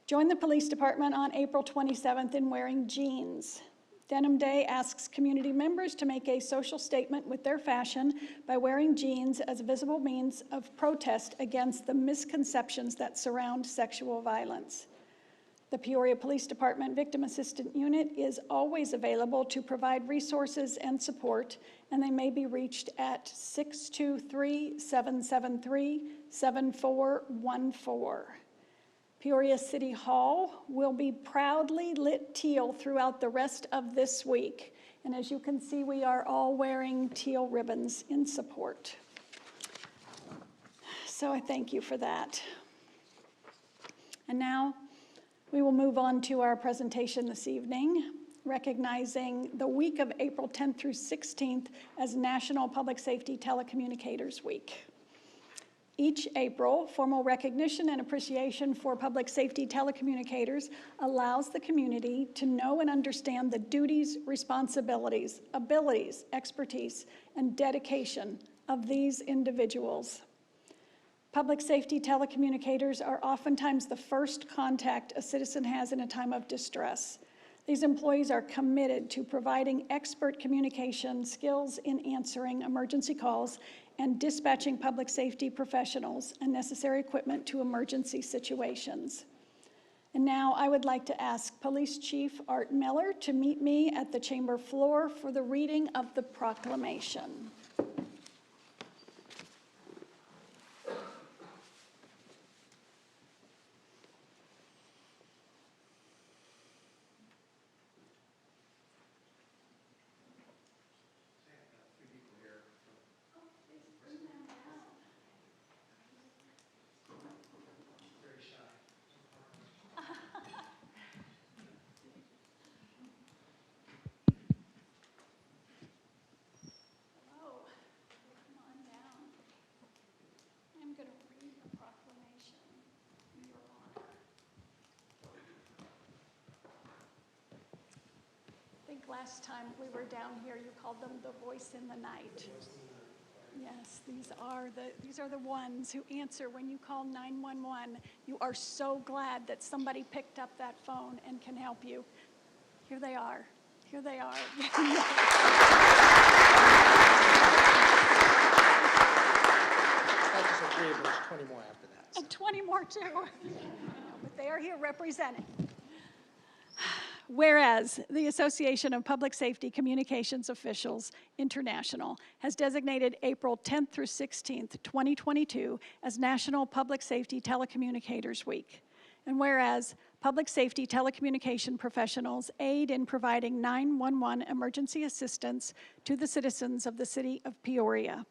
Join the police department on April 27th in wearing jeans. Denim Day asks community members to make a social statement with their fashion by wearing jeans as a visible means of protest against the misconceptions that surround sexual violence. The Peoria Police Department Victim Assistant Unit is always available to provide resources and support, and they may be reached at 623-773-7414. Peoria City Hall will be proudly lit teal throughout the rest of this week. And as you can see, we are all wearing teal ribbons in support. So I thank you for that. And now we will move on to our presentation this evening, recognizing the week of April 10th through 16th as National Public Safety Telecommunicators Week. Each April, formal recognition and appreciation for public safety telecommunicators allows the community to know and understand the duties, responsibilities, abilities, expertise, and dedication of these individuals. Public safety telecommunicators are oftentimes the first contact a citizen has in a time of distress. These employees are committed to providing expert communication skills in answering emergency calls and dispatching public safety professionals and necessary equipment to emergency situations. And now I would like to ask Police Chief Art Miller to meet me at the chamber floor for the reading of the proclamation. Last time we were down here, you called them the voice in the night. Yes, these are the ones who answer when you call 911. You are so glad that somebody picked up that phone and can help you. Here they are. Here they are.
That's just 3 of those, 20 more after that.
And 20 more too. But they are here representing. Whereas the Association of Public Safety Communications Officials International has designated April 10th through 16th, 2022 as National Public Safety Telecommunicators Week. And whereas public safety telecommunication professionals aid in providing 911 emergency assistance to the citizens of the city of Peoria.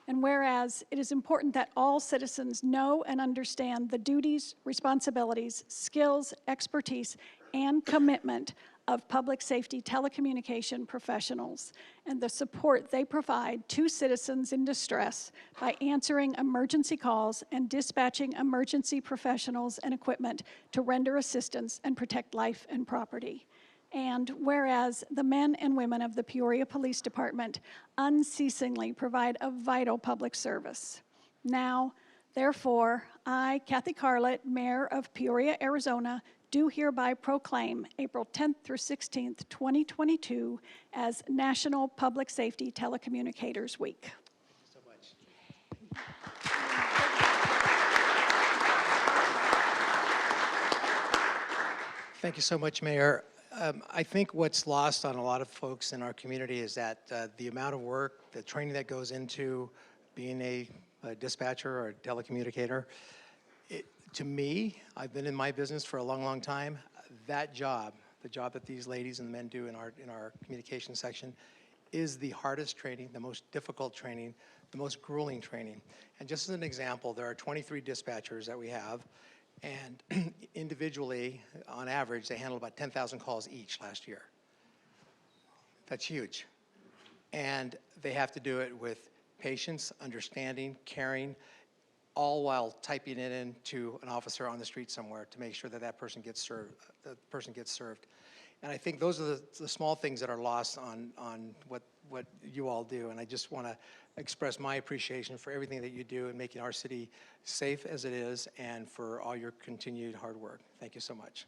And whereas it is important that all citizens know and understand the duties, responsibilities, skills, expertise, and commitment of public safety telecommunication professionals and the support they provide to citizens in distress by answering emergency calls and dispatching emergency professionals and equipment to render assistance and protect life and property. And whereas the men and women of the Peoria Police Department unceasingly provide a vital public service. Now, therefore, I, Kathy Carlett, Mayor of Peoria, Arizona, do hereby proclaim April 10th through 16th, 2022 as National Public Safety Telecommunicators Week.
So much. Thank you so much, Mayor. I think what's lost on a lot of folks in our community is that the amount of work, the training that goes into being a dispatcher or a telecommunicator, to me, I've been in my business for a long, long time. That job, the job that these ladies and men do in our communication section, is the hardest training, the most difficult training, the most grueling training. And just as an example, there are 23 dispatchers that we have, and individually, on average, they handled about 10,000 calls each last year. That's huge. And they have to do it with patience, understanding, caring, all while typing it into an officer on the street somewhere to make sure that that person gets served. And I think those are the small things that are lost on what you all do. And I just want to express my appreciation for everything that you do in making our city safe as it is and for all your continued hard work. Thank you so much.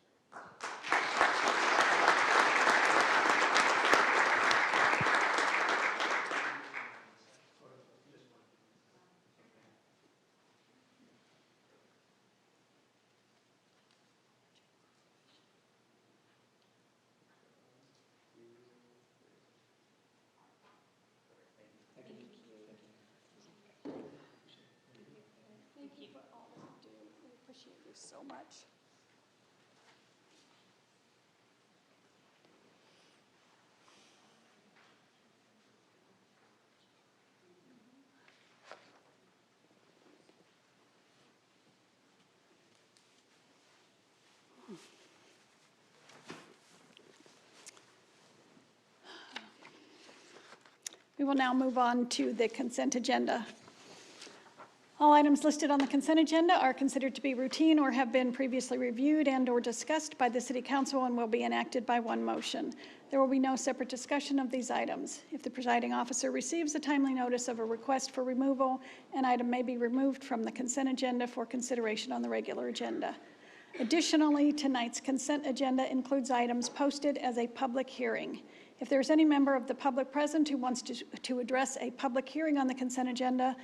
Appreciate you so much. We will now move on to the consent agenda. All items listed on the consent agenda are considered to be routine or have been previously reviewed and/or discussed by the City Council and will be enacted by one motion. There will be no separate discussion of these items. If the presiding officer receives a timely notice of a request for removal, an item may be removed from the consent agenda for consideration on the regular agenda. Additionally, tonight's consent agenda includes items posted as a public hearing. If there is any member of the public present who wants to address a public hearing on the consent agenda,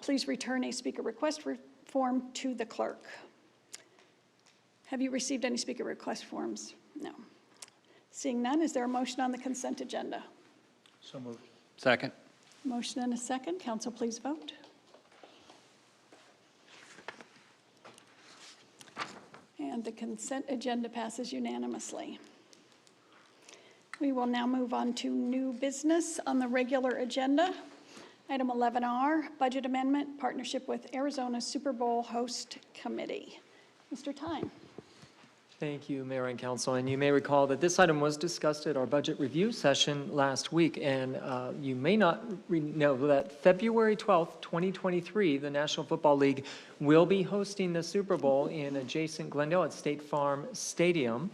please return a speaker request form to the clerk. Have you received any speaker request forms? No. Seeing none, is there a motion on the consent agenda?
So moved.
Second.
Motion and a second. Council, please vote. And the consent agenda passes unanimously. We will now move on to new business on the regular agenda. Item 11R, Budget Amendment, Partnership with Arizona Super Bowl Host Committee. Mr. Tyne.
Thank you, Mayor and Council. And you may recall that this item was discussed at our budget review session last week. And you may not know that February 12th, 2023, the National Football League will be hosting the Super Bowl in adjacent Glendale at State Farm Stadium.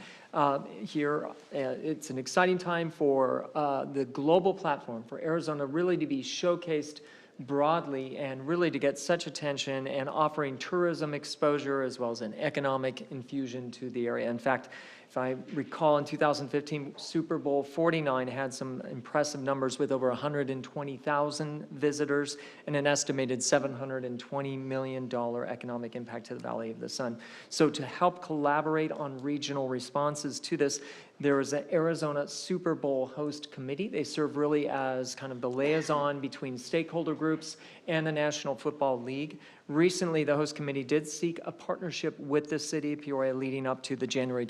Here, it's an exciting time for the global platform for Arizona really to be showcased broadly and really to get such attention and offering tourism exposure as well as an economic infusion to the area. In fact, if I recall, in 2015, Super Bowl 49 had some impressive numbers with over 120,000 visitors and an estimated $720 million economic impact to the Valley of the Sun. So to help collaborate on regional responses to this, there is an Arizona Super Bowl Host Committee. They serve really as kind of the liaison between stakeholder groups and the National Football League. Recently, the host committee did seek a partnership with the city of Peoria leading up to the February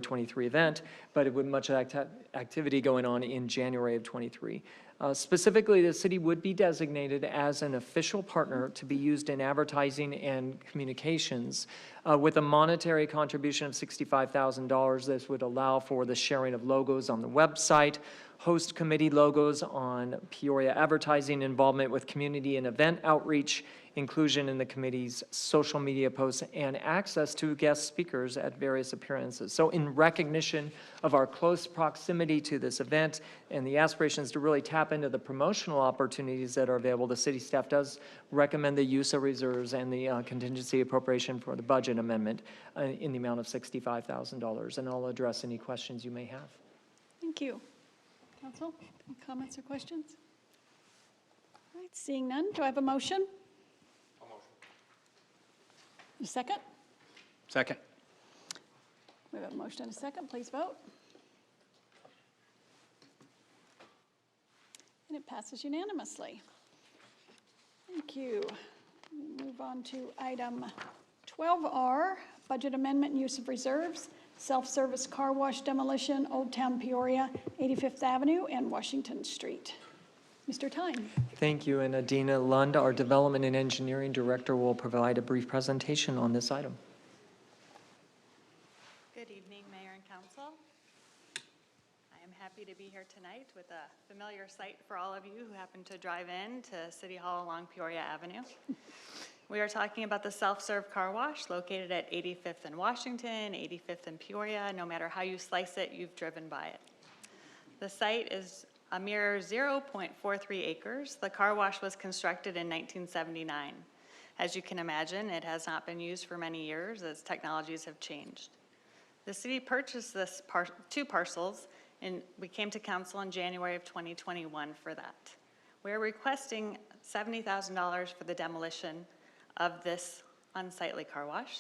23 event, but with much activity going on in January of 23. Specifically, the city would be designated as an official partner to be used in advertising and communications. With a monetary contribution of $65,000, this would allow for the sharing of logos on the website, host committee logos on Peoria advertising, involvement with community and event outreach, inclusion in the committee's social media posts, and access to guest speakers at various appearances. So in recognition of our close proximity to this event and the aspirations to really tap into the promotional opportunities that are available, the city staff does recommend the use of reserves and the contingency appropriation for the budget amendment in the amount of $65,000. And I'll address any questions you may have.
Thank you. Council, any comments or questions? All right, seeing none, do I have a motion? A second?
Second.
We have a motion and a second. Please vote. And it passes unanimously. Thank you. We move on to item 12R, Budget Amendment and Use of Reserves, Self-Service Car Wash Demolition, Old Town Peoria, 85th Avenue and Washington Street. Mr. Tyne.
Thank you, and Adina Lund, our Development and Engineering Director, will provide a brief presentation on this item.
Good evening, Mayor and Council. I am happy to be here tonight with a familiar sight for all of you who happen to drive in to City Hall along Peoria Avenue. We are talking about the self-serve car wash located at 85th and Washington, 85th and Peoria. No matter how you slice it, you've driven by it. The site is a mere 0.43 acres. The car wash was constructed in 1979. As you can imagine, it has not been used for many years as technologies have changed. The city purchased this two parcels, and we came to council in January of 2021 for that. We're requesting $70,000 for the demolition of this unsightly car wash.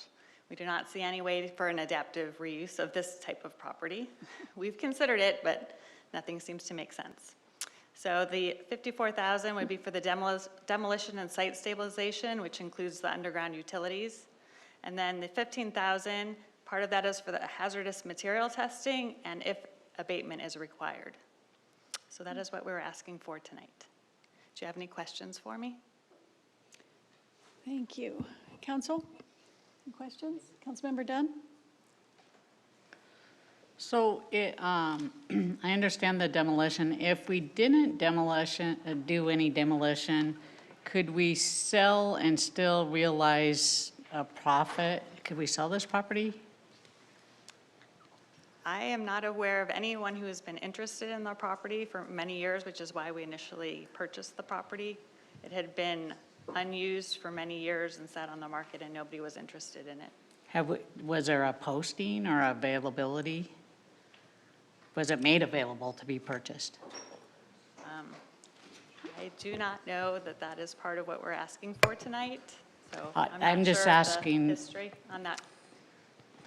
We do not see any way for an adaptive reuse of this type of property. We've considered it, but nothing seems to make sense. So the 54,000 would be for the demolition and site stabilization, which includes the underground utilities. And then the 15,000, part of that is for the hazardous material testing and if abatement is required. So that is what we're asking for tonight. Do you have any questions for me?
Thank you. Council, any questions? Councilmember Dunn?
So I understand the demolition. If we didn't do any demolition, could we sell and still realize a profit? Could we sell this property?
I am not aware of anyone who has been interested in the property for many years, which is why we initially purchased the property. It had been unused for many years and sat on the market, and nobody was interested in it.
Was there a posting or availability? Was it made available to be purchased?
I do not know that that is part of what we're asking for tonight, so
I'm
I'm not
just
sure of the
asking-
history on that.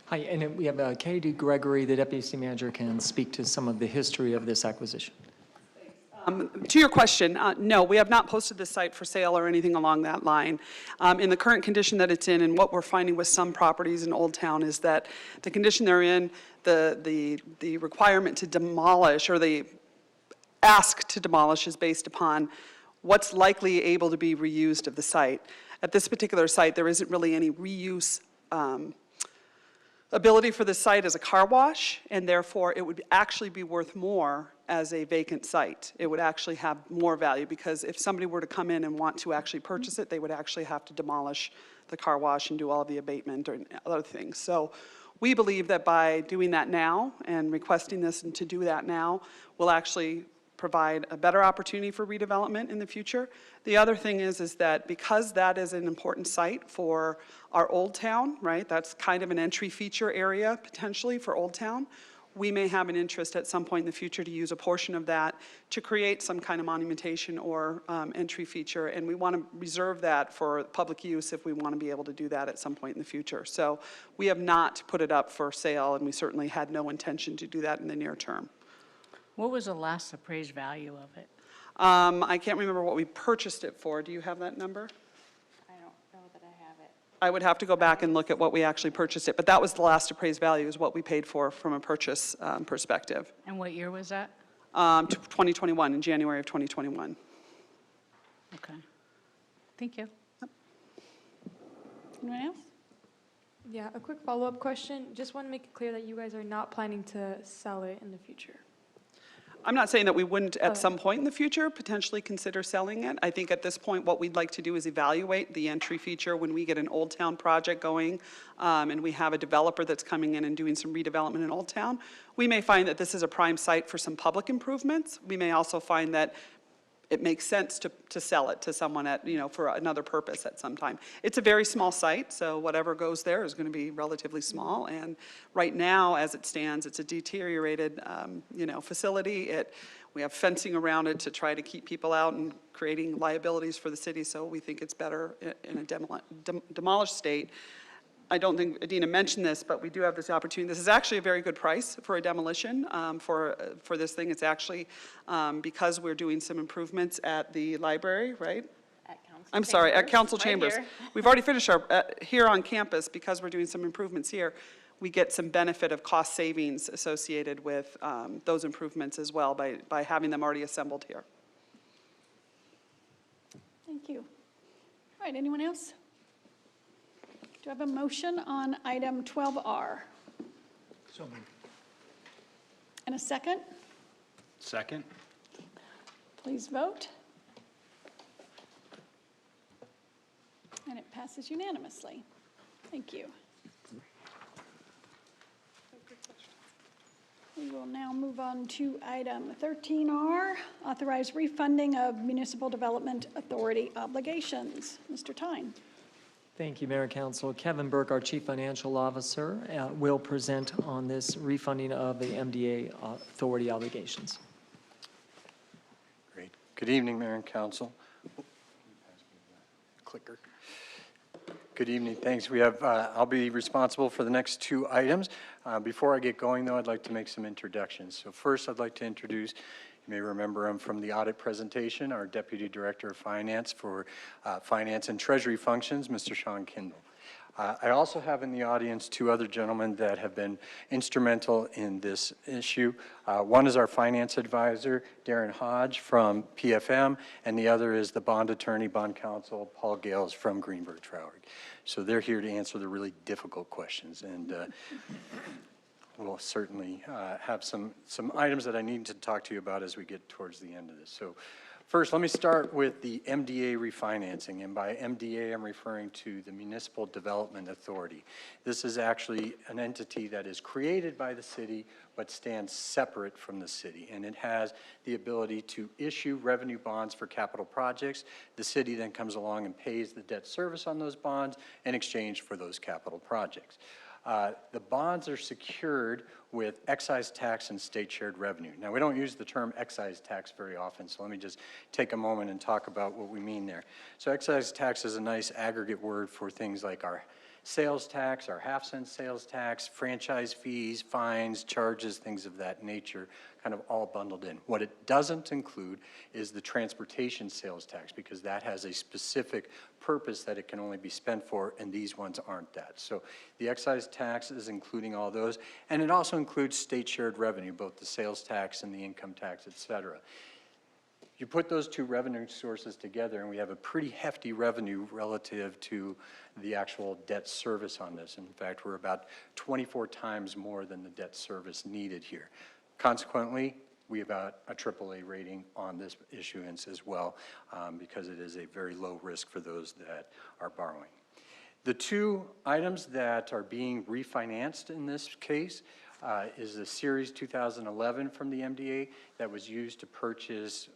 Hi, and then we have Katie Gregory, the Deputy City Manager, can speak to some of the history of this acquisition.
To your question, no, we have not posted this site for sale or anything along that line. In the current condition that it's in, and what we're finding with some properties in Old Town is that the condition they're in, the requirement to demolish or the ask to demolish is based upon what's likely able to be reused of the site. At this particular site, there isn't really any reuse ability for the site as a car wash, and therefore it would actually be worth more as a vacant site. It would actually have more value, because if somebody were to come in and want to actually purchase it, they would actually have to demolish the car wash and do all of the abatement or other things. So we believe that by doing that now and requesting this and to do that now will actually provide a better opportunity for redevelopment in the future. The other thing is that because that is an important site for our Old Town, right? That's kind of an entry feature area potentially for Old Town. We may have an interest at some point in the future to use a portion of that to create some kind of monumentation or entry feature, and we want to reserve that for public use if we want to be able to do that at some point in the future. So we have not put it up for sale, and we certainly had no intention to do that in the near term.
What was the last appraised value of it?
I can't remember what we purchased it for. Do you have that number?
I don't know that I have it.
I would have to go back and look at what we actually purchased it, but that was the last appraised value, is what we paid for from a purchase perspective.
And what year was that?
2021, in January of 2021.
Okay. Thank you.
Anyone else?
Yeah, a quick follow-up question. Just want to make it clear that you guys are not planning to sell it in the future.
I'm not saying that we wouldn't at some point in the future potentially consider selling it. I think at this point what we'd like to do is evaluate the entry feature when we get an Old Town project going and we have a developer that's coming in and doing some redevelopment in Old Town. We may find that this is a prime site for some public improvements. We may also find that it makes sense to sell it to someone at, for another purpose at some time. It's a very small site, so whatever goes there is going to be relatively small. And right now, as it stands, it's a deteriorated, facility. We have fencing around it to try to keep people out and creating liabilities for the city. So we think it's better in a demolished state. I don't think Adina mentioned this, but we do have this opportunity. This is actually a very good price for a demolition for this thing. It's actually because we're doing some improvements at the library, right? At Council Chambers. We've already finished here on campus, because we're doing some improvements here. We get some benefit of cost savings associated with those improvements as well by having them already assembled here.
Thank you. All right, anyone else? Do I have a motion on item 12R?
So moved.
And a second?
Second?
Please vote. And it passes unanimously. Thank you. We will now move on to item 13R, authorize refunding of Municipal Development Authority obligations. Mr. Tyne.
Thank you, Mayor and Council. Kevin Burke, our Chief Financial Officer, will present on this refunding of the MDA authority obligations.
Great. Good evening, Mayor and Council. Clicker. Good evening. Thanks. We have, I'll be responsible for the next two items. Before I get going, though, I'd like to make some introductions. So first, I'd like to introduce You may remember him from the audit presentation, our Deputy Director of Finance for Finance and Treasury Functions, Mr. Sean Kindle. I also have in the audience two other gentlemen that have been instrumental in this issue. One is our finance advisor, Darren Hodge from PFM, and the other is the bond attorney, bond counsel, Paul Gales from Greenberg Traurig. So they're here to answer the really difficult questions, and we'll certainly have some items that I need to talk to you about as we get towards the end of this. So first, let me start with the MDA refinancing, and by MDA, I'm referring to the Municipal Development Authority. This is actually an entity that is created by the city, but stands separate from the city, and it has the ability to issue revenue bonds for capital projects. The city then comes along and pays the debt service on those bonds in exchange for those capital projects. The bonds are secured with excise tax and state shared revenue. Now, we don't use the term excise tax very often, so let me just take a moment and talk about what we mean there. So excise tax is a nice aggregate word for things like our sales tax, our half-cent sales tax, franchise fees, fines, charges, things of that nature, kind of all bundled in. What it doesn't include is the transportation sales tax, because that has a specific purpose that it can only be spent for, and these ones aren't that. So the excise tax is including all those, and it also includes state shared revenue, both the sales tax and the income tax, et cetera. You put those two revenue sources together, and we have a pretty hefty revenue relative to the actual debt service on this. In fact, we're about 24 times more than the debt service needed here. Consequently, we have a AAA rating on this issuance as well, because it is a very low risk for those that are borrowing. The two items that are being refinanced in this case is the Series 2011 from the MDA that was used to purchase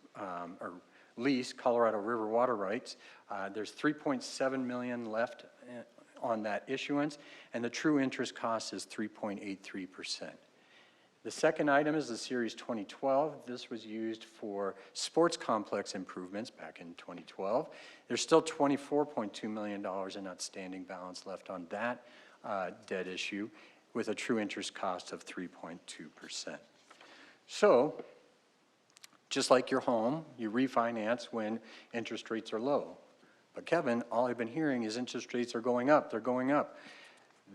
or lease Colorado River water rights. There's $3.7 million left on that issuance, and the true interest cost is 3.83%. The second item is the Series 2012. This was used for sports complex improvements back in 2012. There's still $24.2 million in outstanding balance left on that debt issue, with a true interest cost of 3.2%. So, just like your home, you refinance when interest rates are low. But Kevin, all I've been hearing is interest rates are going up, they're going up.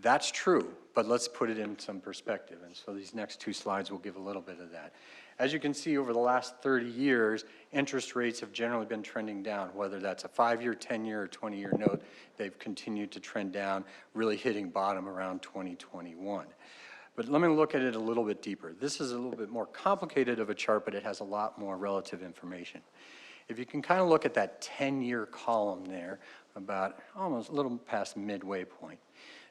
That's true, but let's put it in some perspective. And so these next two slides will give a little bit of that. As you can see, over the last 30 years, interest rates have generally been trending down, whether that's a 5-year, 10-year, or 20-year note. They've continued to trend down, really hitting bottom around 2021. But let me look at it a little bit deeper. This is a little bit more complicated of a chart, but it has a lot more relative information. If you can kind of look at that 10-year column there, about almost a little past midway point,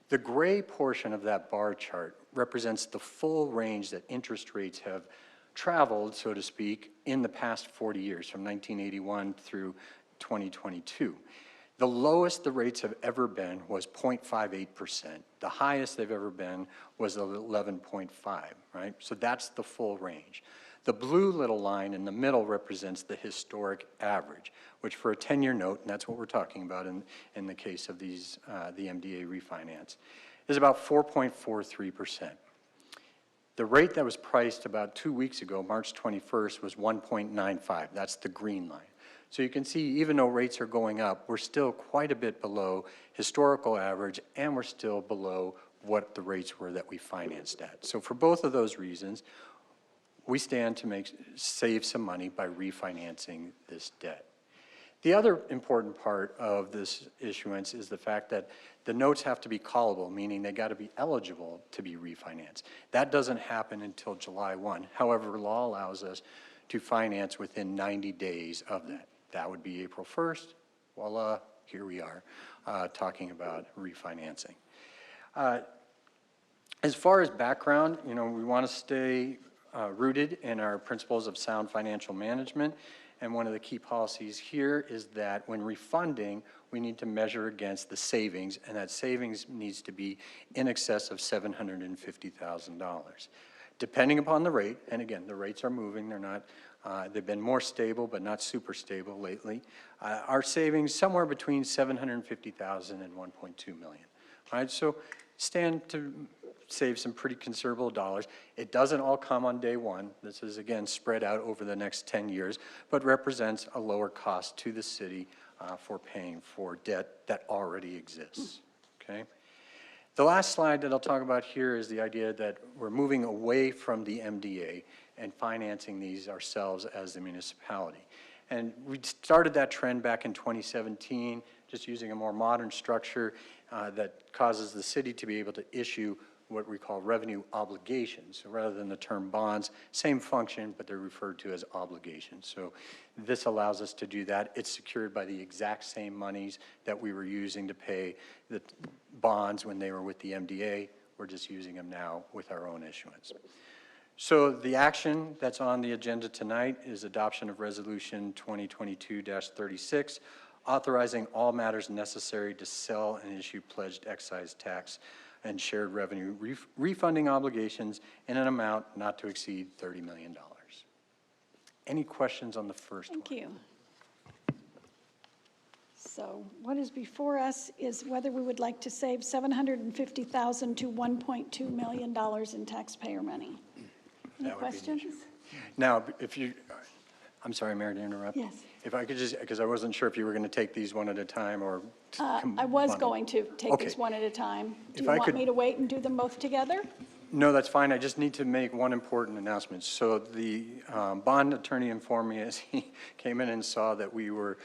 the gray portion of that bar chart represents the full range that interest rates have traveled, so to speak, in the past 40 years, from 1981 through 2022. The lowest the rates have ever been was 0.58%. The highest they've ever been was 11.5, right? So that's the full range. The blue little line in the middle represents the historic average, which for a 10-year note, and that's what we're talking about in the case of these, the MDA refinance, is about 4.43%. The rate that was priced about 2 weeks ago, March 21st, was 1.95. That's the green line. So you can see, even though rates are going up, we're still quite a bit below historical average, and we're still below what the rates were that we financed at. So for both of those reasons, we stand to save some money by refinancing this debt. The other important part of this issuance is the fact that the notes have to be callable, meaning they got to be eligible to be refinanced. That doesn't happen until July 1. However, law allows us to finance within 90 days of that. That would be April 1st. Voila, here we are talking about refinancing. As far as background, we want to stay rooted in our principles of sound financial management. And one of the key policies here is that when refunding, we need to measure against the savings, and that savings needs to be in excess of $750,000. Depending upon the rate, and again, the rates are moving, they're not, they've been more stable, but not super stable lately. Our savings somewhere between $750,000 and $1.2 million. All right, so stand to save some pretty considerable dollars. It doesn't all come on day one. This is, again, spread out over the next 10 years, but represents a lower cost to the city for paying for debt that already exists, okay? The last slide that I'll talk about here is the idea that we're moving away from the MDA and financing these ourselves as the municipality. And we started that trend back in 2017, just using a more modern structure that causes the city to be able to issue what we call revenue obligations. So rather than the term bonds, same function, but they're referred to as obligations. So this allows us to do that. It's secured by the exact same monies that we were using to pay the bonds when they were with the MDA. We're just using them now with our own issuance. So the action that's on the agenda tonight is adoption of Resolution 2022-36, authorizing all matters necessary to sell and issue pledged excise tax and shared revenue refunding obligations in an amount not to exceed $30 million. Any questions on the first one?
Thank you. So what is before us is whether we would like to save $750,000 to $1.2 million in taxpayer money. Any
That would be the
questions?
Now, if you, I'm sorry, Mayor, to interrupt.
Yes.
If I could just, because I wasn't sure if you were going to take these one at a time or.
I was
combine them.
going to take
Okay.
these one at a time. Do
If
you
I
want
could-
me to wait and do them both together?
No, that's fine. I just need to make one important announcement. So the bond attorney informed me as he came in and saw that we were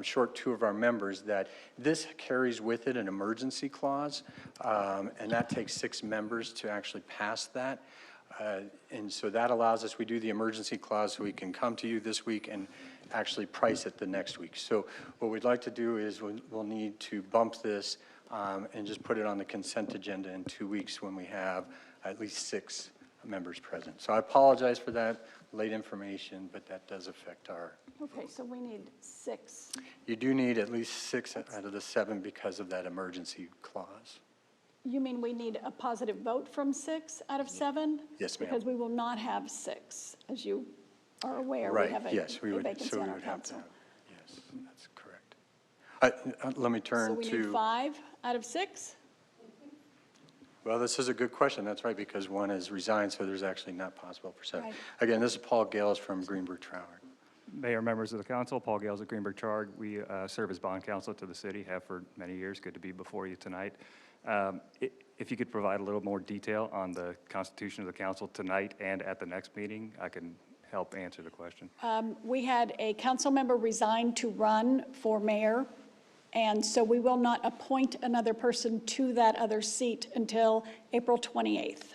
short two of our members, that this carries with it an emergency clause, and that takes 6 members to actually pass that. And so that allows us, we do the emergency clause so we can come to you this week and actually price it the next week. So what we'd like to do is we'll need to bump this and just put it on the consent agenda in 2 weeks when we have at least 6 members present. So I apologize for that late information, but that does affect our.
Okay, so we need 6.
You do need at least 6 out of the 7 because of that emergency clause.
You mean we need a positive vote from 6 out of 7?
Yes, ma'am.
Because we will not have 6, as you are aware.
Right,
We have
yes, we
a
would,
vacancy
so we
on our
would have to,
council.
yes, that's correct. Let me
So
turn
we need
to,
5 out of 6?
well, this is a good question, that's right, because 1 has resigned, so there's actually not possible for 7.
Right.
Again, this is Paul Gales from Greenberg Trauer.
Mayor, members of the council, Paul Gales at Greenberg Trauer. We serve as bond counsel to the city, have for many years. Good to be before you tonight. If you could provide a little more detail on the constitution of the council tonight and at the next meeting, I can help answer the question.
We had a council member resign to run for mayor, and so we will not appoint another person to that other seat until April 28th.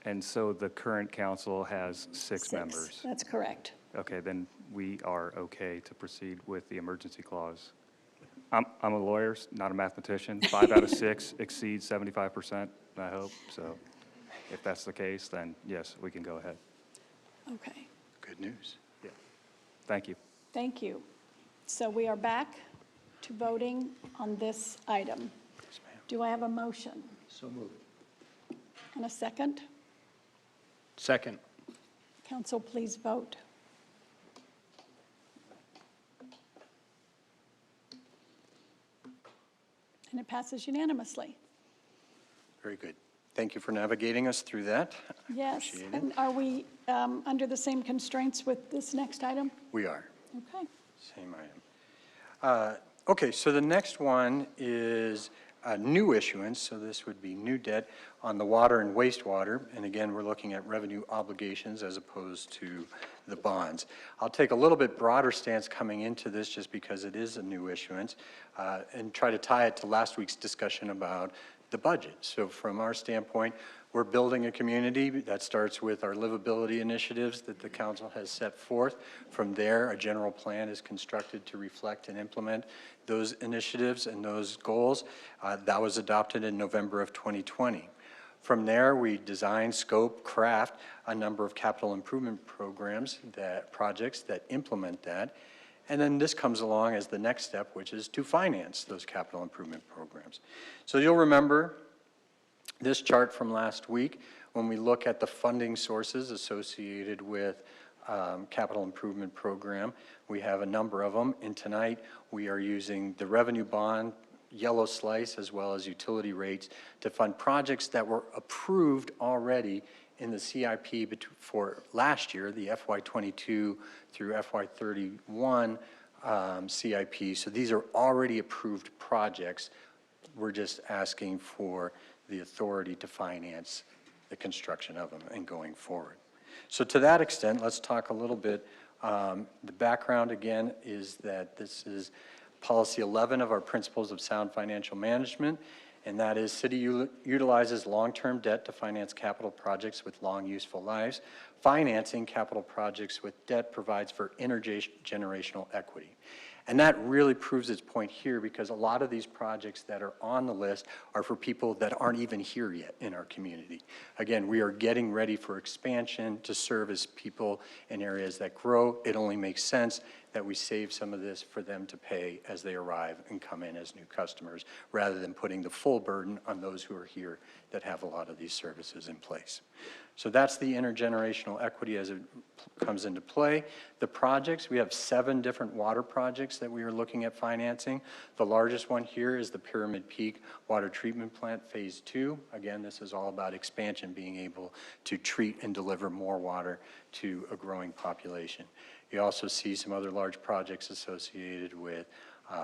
And so the current council has 6 members.
That's correct.
Okay, then we are okay to proceed with the emergency clause. I'm a lawyer, not a mathematician. 5 out of 6 exceeds 75%, I hope. So if that's the case, then yes, we can go ahead.
Okay,
Good news.
Yeah. Thank you.
thank you. So we are back to voting on this item.
Yes, ma'am.
Do I have a motion?
So moved.
And a second?
Second.
Council, please vote. And it passes unanimously.
Very good. Thank you for navigating us through that.
Yes,
Appreciate it.
and are we under the same constraints with this next item?
We are.
Okay.
Same item. Okay, so the next one is a new issuance, so this would be new debt on the water and wastewater. And again, we're looking at revenue obligations as opposed to the bonds. I'll take a little bit broader stance coming into this just because it is a new issuance and try to tie it to last week's discussion about the budget. So from our standpoint, we're building a community that starts with our livability initiatives that the council has set forth. From there, a general plan is constructed to reflect and implement those initiatives and those goals. That was adopted in November of 2020. From there, we design, scope, craft a number of capital improvement programs, projects that implement that. And then this comes along as the next step, which is to finance those capital improvement programs. So you'll remember this chart from last week when we look at the funding sources associated with capital improvement program. We have a number of them, and tonight we are using the revenue bond yellow slice as well as utility rates to fund projects that were approved already in the CIP for last year, the FY22 through FY31 CIP. So these are already approved projects. We're just asking for the authority to finance the construction of them and going forward. So to that extent, let's talk a little bit. The background, again, is that this is Policy 11 of our Principles of Sound Financial Management, and that is city utilizes long-term debt to finance capital projects with long useful lives. Financing capital projects with debt provides for intergenerational equity. And that really proves its point here, because a lot of these projects that are on the list are for people that aren't even here yet in our community. Again, we are getting ready for expansion to service people in areas that grow. It only makes sense that we save some of this for them to pay as they arrive and come in as new customers, rather than putting the full burden on those who are here that have a lot of these services in place. So that's the intergenerational equity as it comes into play. The projects, we have 7 different water projects that we are looking at financing. The largest one here is the Pyramid Peak Water Treatment Plant Phase 2. Again, this is all about expansion, being able to treat and deliver more water to a growing population. You also see some other large projects associated with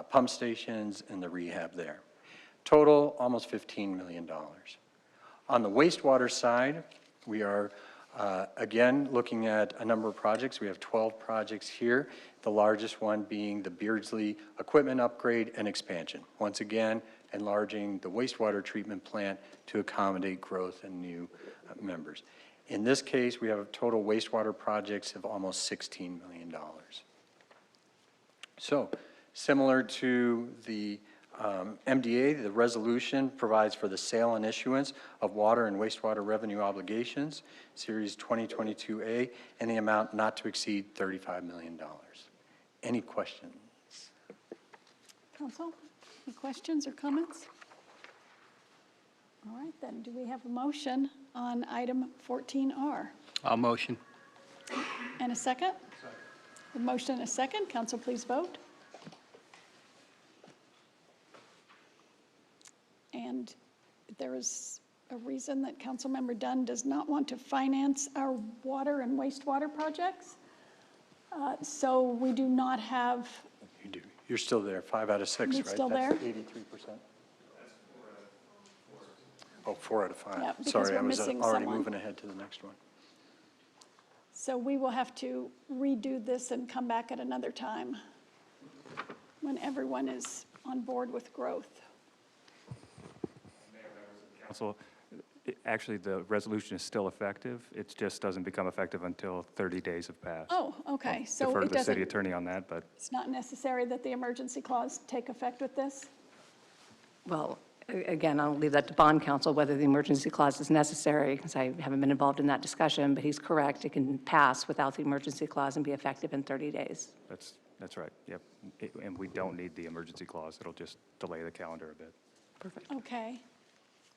pump stations and the rehab there. Total, almost $15 million. On the wastewater side, we are, again, looking at a number of projects. We have 12 projects here, the largest one being the Beardsley equipment upgrade and expansion. Once again, enlarging the wastewater treatment plant to accommodate growth and new members. In this case, we have total wastewater projects of almost $16 million. So, similar to the MDA, the resolution provides for the sale and issuance of water and wastewater revenue obligations, Series 2022A, in the amount not to exceed $35 million. Any questions?
Council, any questions or comments? All right, then, do we have a motion on item 14R?
I'll motion.
And a second? Second. A motion and a second. Council, please vote. And there is a reason that Councilmember Dunn does not want to finance our water and wastewater projects. So we do not have.
You do. You're still there, 5 out of 6,
You're
right?
still
That's
there?
83%. Oh, 4 out of 5.
Yeah, because
Sorry, I
we're
was
missing
already
someone.
moving ahead to the next one.
So we will have to redo this and come back at another time when everyone is on board with growth.
Council, actually, the resolution is still effective. It just doesn't become effective until 30 days have passed.
Oh, okay, so
Defer to
it
the city
doesn't,
attorney on that, but
it's not necessary that the emergency clause take effect with this?
Well, again, I'll leave that to bond counsel, whether the emergency clause is necessary, because I haven't been involved in that discussion, but he's correct. It can pass without the emergency clause and be effective in 30 days.
that's right, yep. And we don't need the emergency clause. It'll just delay the calendar a bit.
Perfect.
Okay,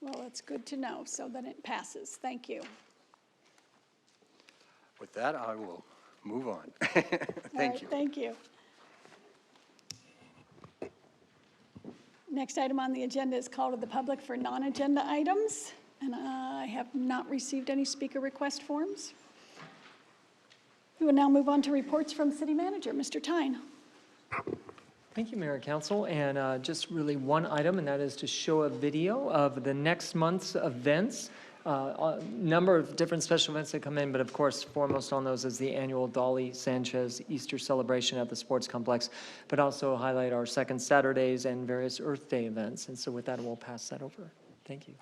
well, it's good to know, so that it passes. Thank you.
With that, I will move on.
All
Thank
right,
you.
thank you. Next item on the agenda is call to the public for non-agenda items, and I have not received any speaker request forms. We will now move on to reports from City Manager, Mr. Tyne.
Thank you, Mayor and Council, and just really one item, and that is to show a video of the next month's events. A number of different special events that come in, but of course, foremost on those is the annual Dolly Sanchez Easter celebration at the Sports Complex, but also highlight our second Saturdays and various Earth Day events. And so with that, we'll pass that over. Thank you.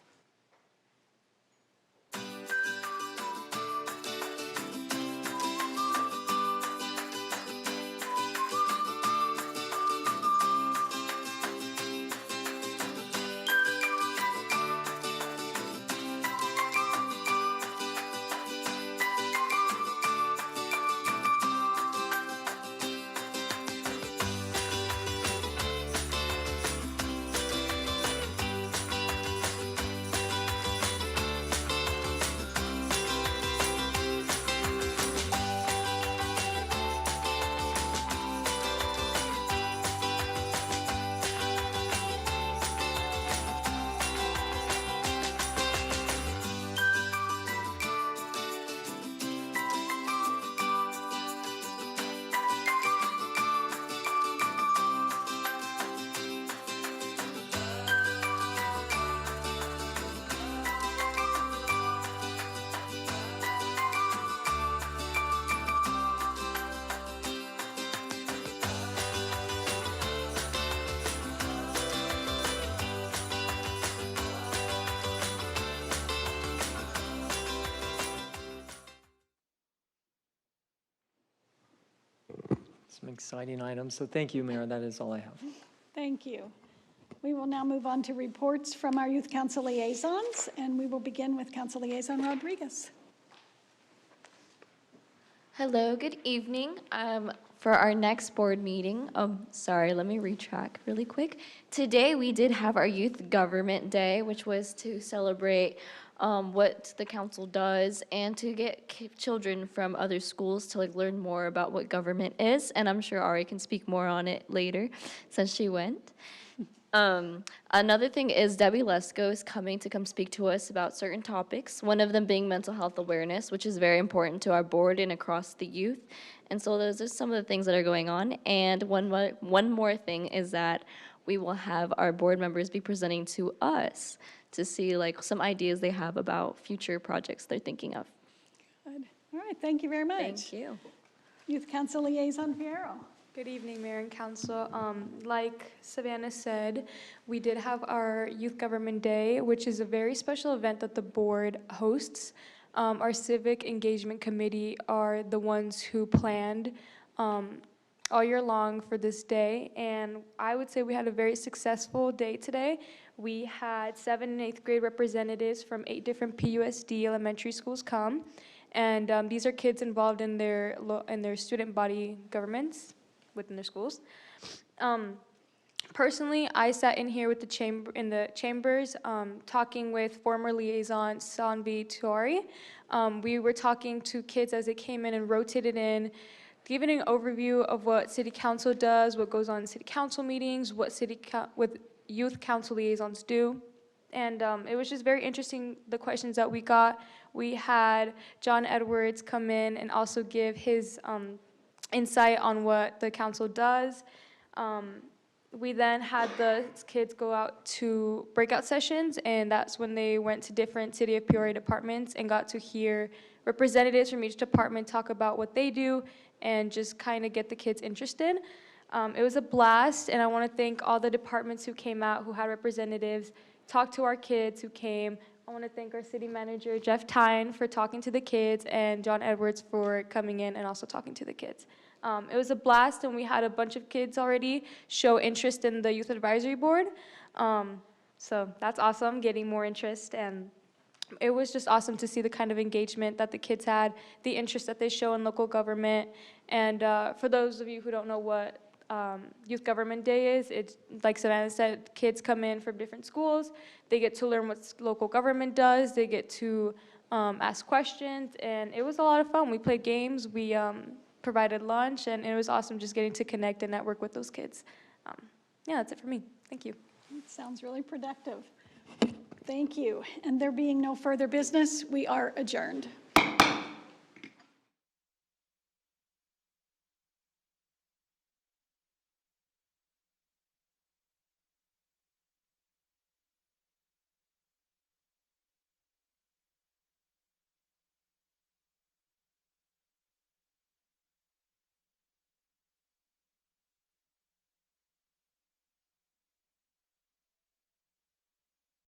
some exciting items. So thank you, Mayor. That is all I have.
Thank you. We will now move on to reports from our Youth Council liaisons, and we will begin with Council Liaison Rodriguez.
Hello, good evening. For our next board meeting, sorry, let me retrack really quick. Today, we did have our Youth Government Day, which was to celebrate what the council does and to get children from other schools to learn more about what government is. And I'm sure Ari can speak more on it later since she went. Another thing is Debbie Lesko is coming to come speak to us about certain topics, one of them being mental health awareness, which is very important to our board and across the youth. And so those are some of the things that are going on. And one more thing is that we will have our board members be presenting to us to see some ideas they have about future projects they're thinking of.
Good. All right, thank you very much.
Thank you.
Youth Council Liaison Fierro.
Good evening, Mayor and Council. Like Savannah said, we did have our Youth Government Day, which is a very special event that the board hosts. Our Civic Engagement Committee are the ones who planned all year long for this day, and I would say we had a very successful day today. We had 7th and 8th grade representatives from 8 different PUSD elementary schools come, and these are kids involved in their student body governments within their schools. Personally, I sat in here with the chambers, talking with former liaison Sanvi Tiwari. We were talking to kids as they came in and rotated in, giving an overview of what City Council does, what goes on in City Council meetings, what Youth Council liaisons do. And it was just very interesting, the questions that we got. We had John Edwards come in and also give his insight on what the council does. We then had the kids go out to breakout sessions, and that's when they went to different City of Peoria departments and got to hear representatives from each department talk about what they do and just kind of get the kids interested. It was a blast, and I want to thank all the departments who came out, who had representatives, talked to our kids who came. I want to thank our city manager, Jeff Tyne, for talking to the kids, and John Edwards for coming in and also talking to the kids. It was a blast, and we had a bunch of kids already show interest in the Youth Advisory Board. So that's awesome, getting more interest, and it was just awesome to see the kind of engagement that the kids had, the interest that they show in local government. And for those of you who don't know what Youth Government Day is, it's like Savannah said, kids come in from different schools. They get to learn what local government does. They get to ask questions, and it was a lot of fun. We played games. We provided lunch, and it was awesome just getting to connect and network with those kids. Yeah, that's it for me. Thank you.
It sounds really productive. Thank you. And there being no further business, we are adjourned.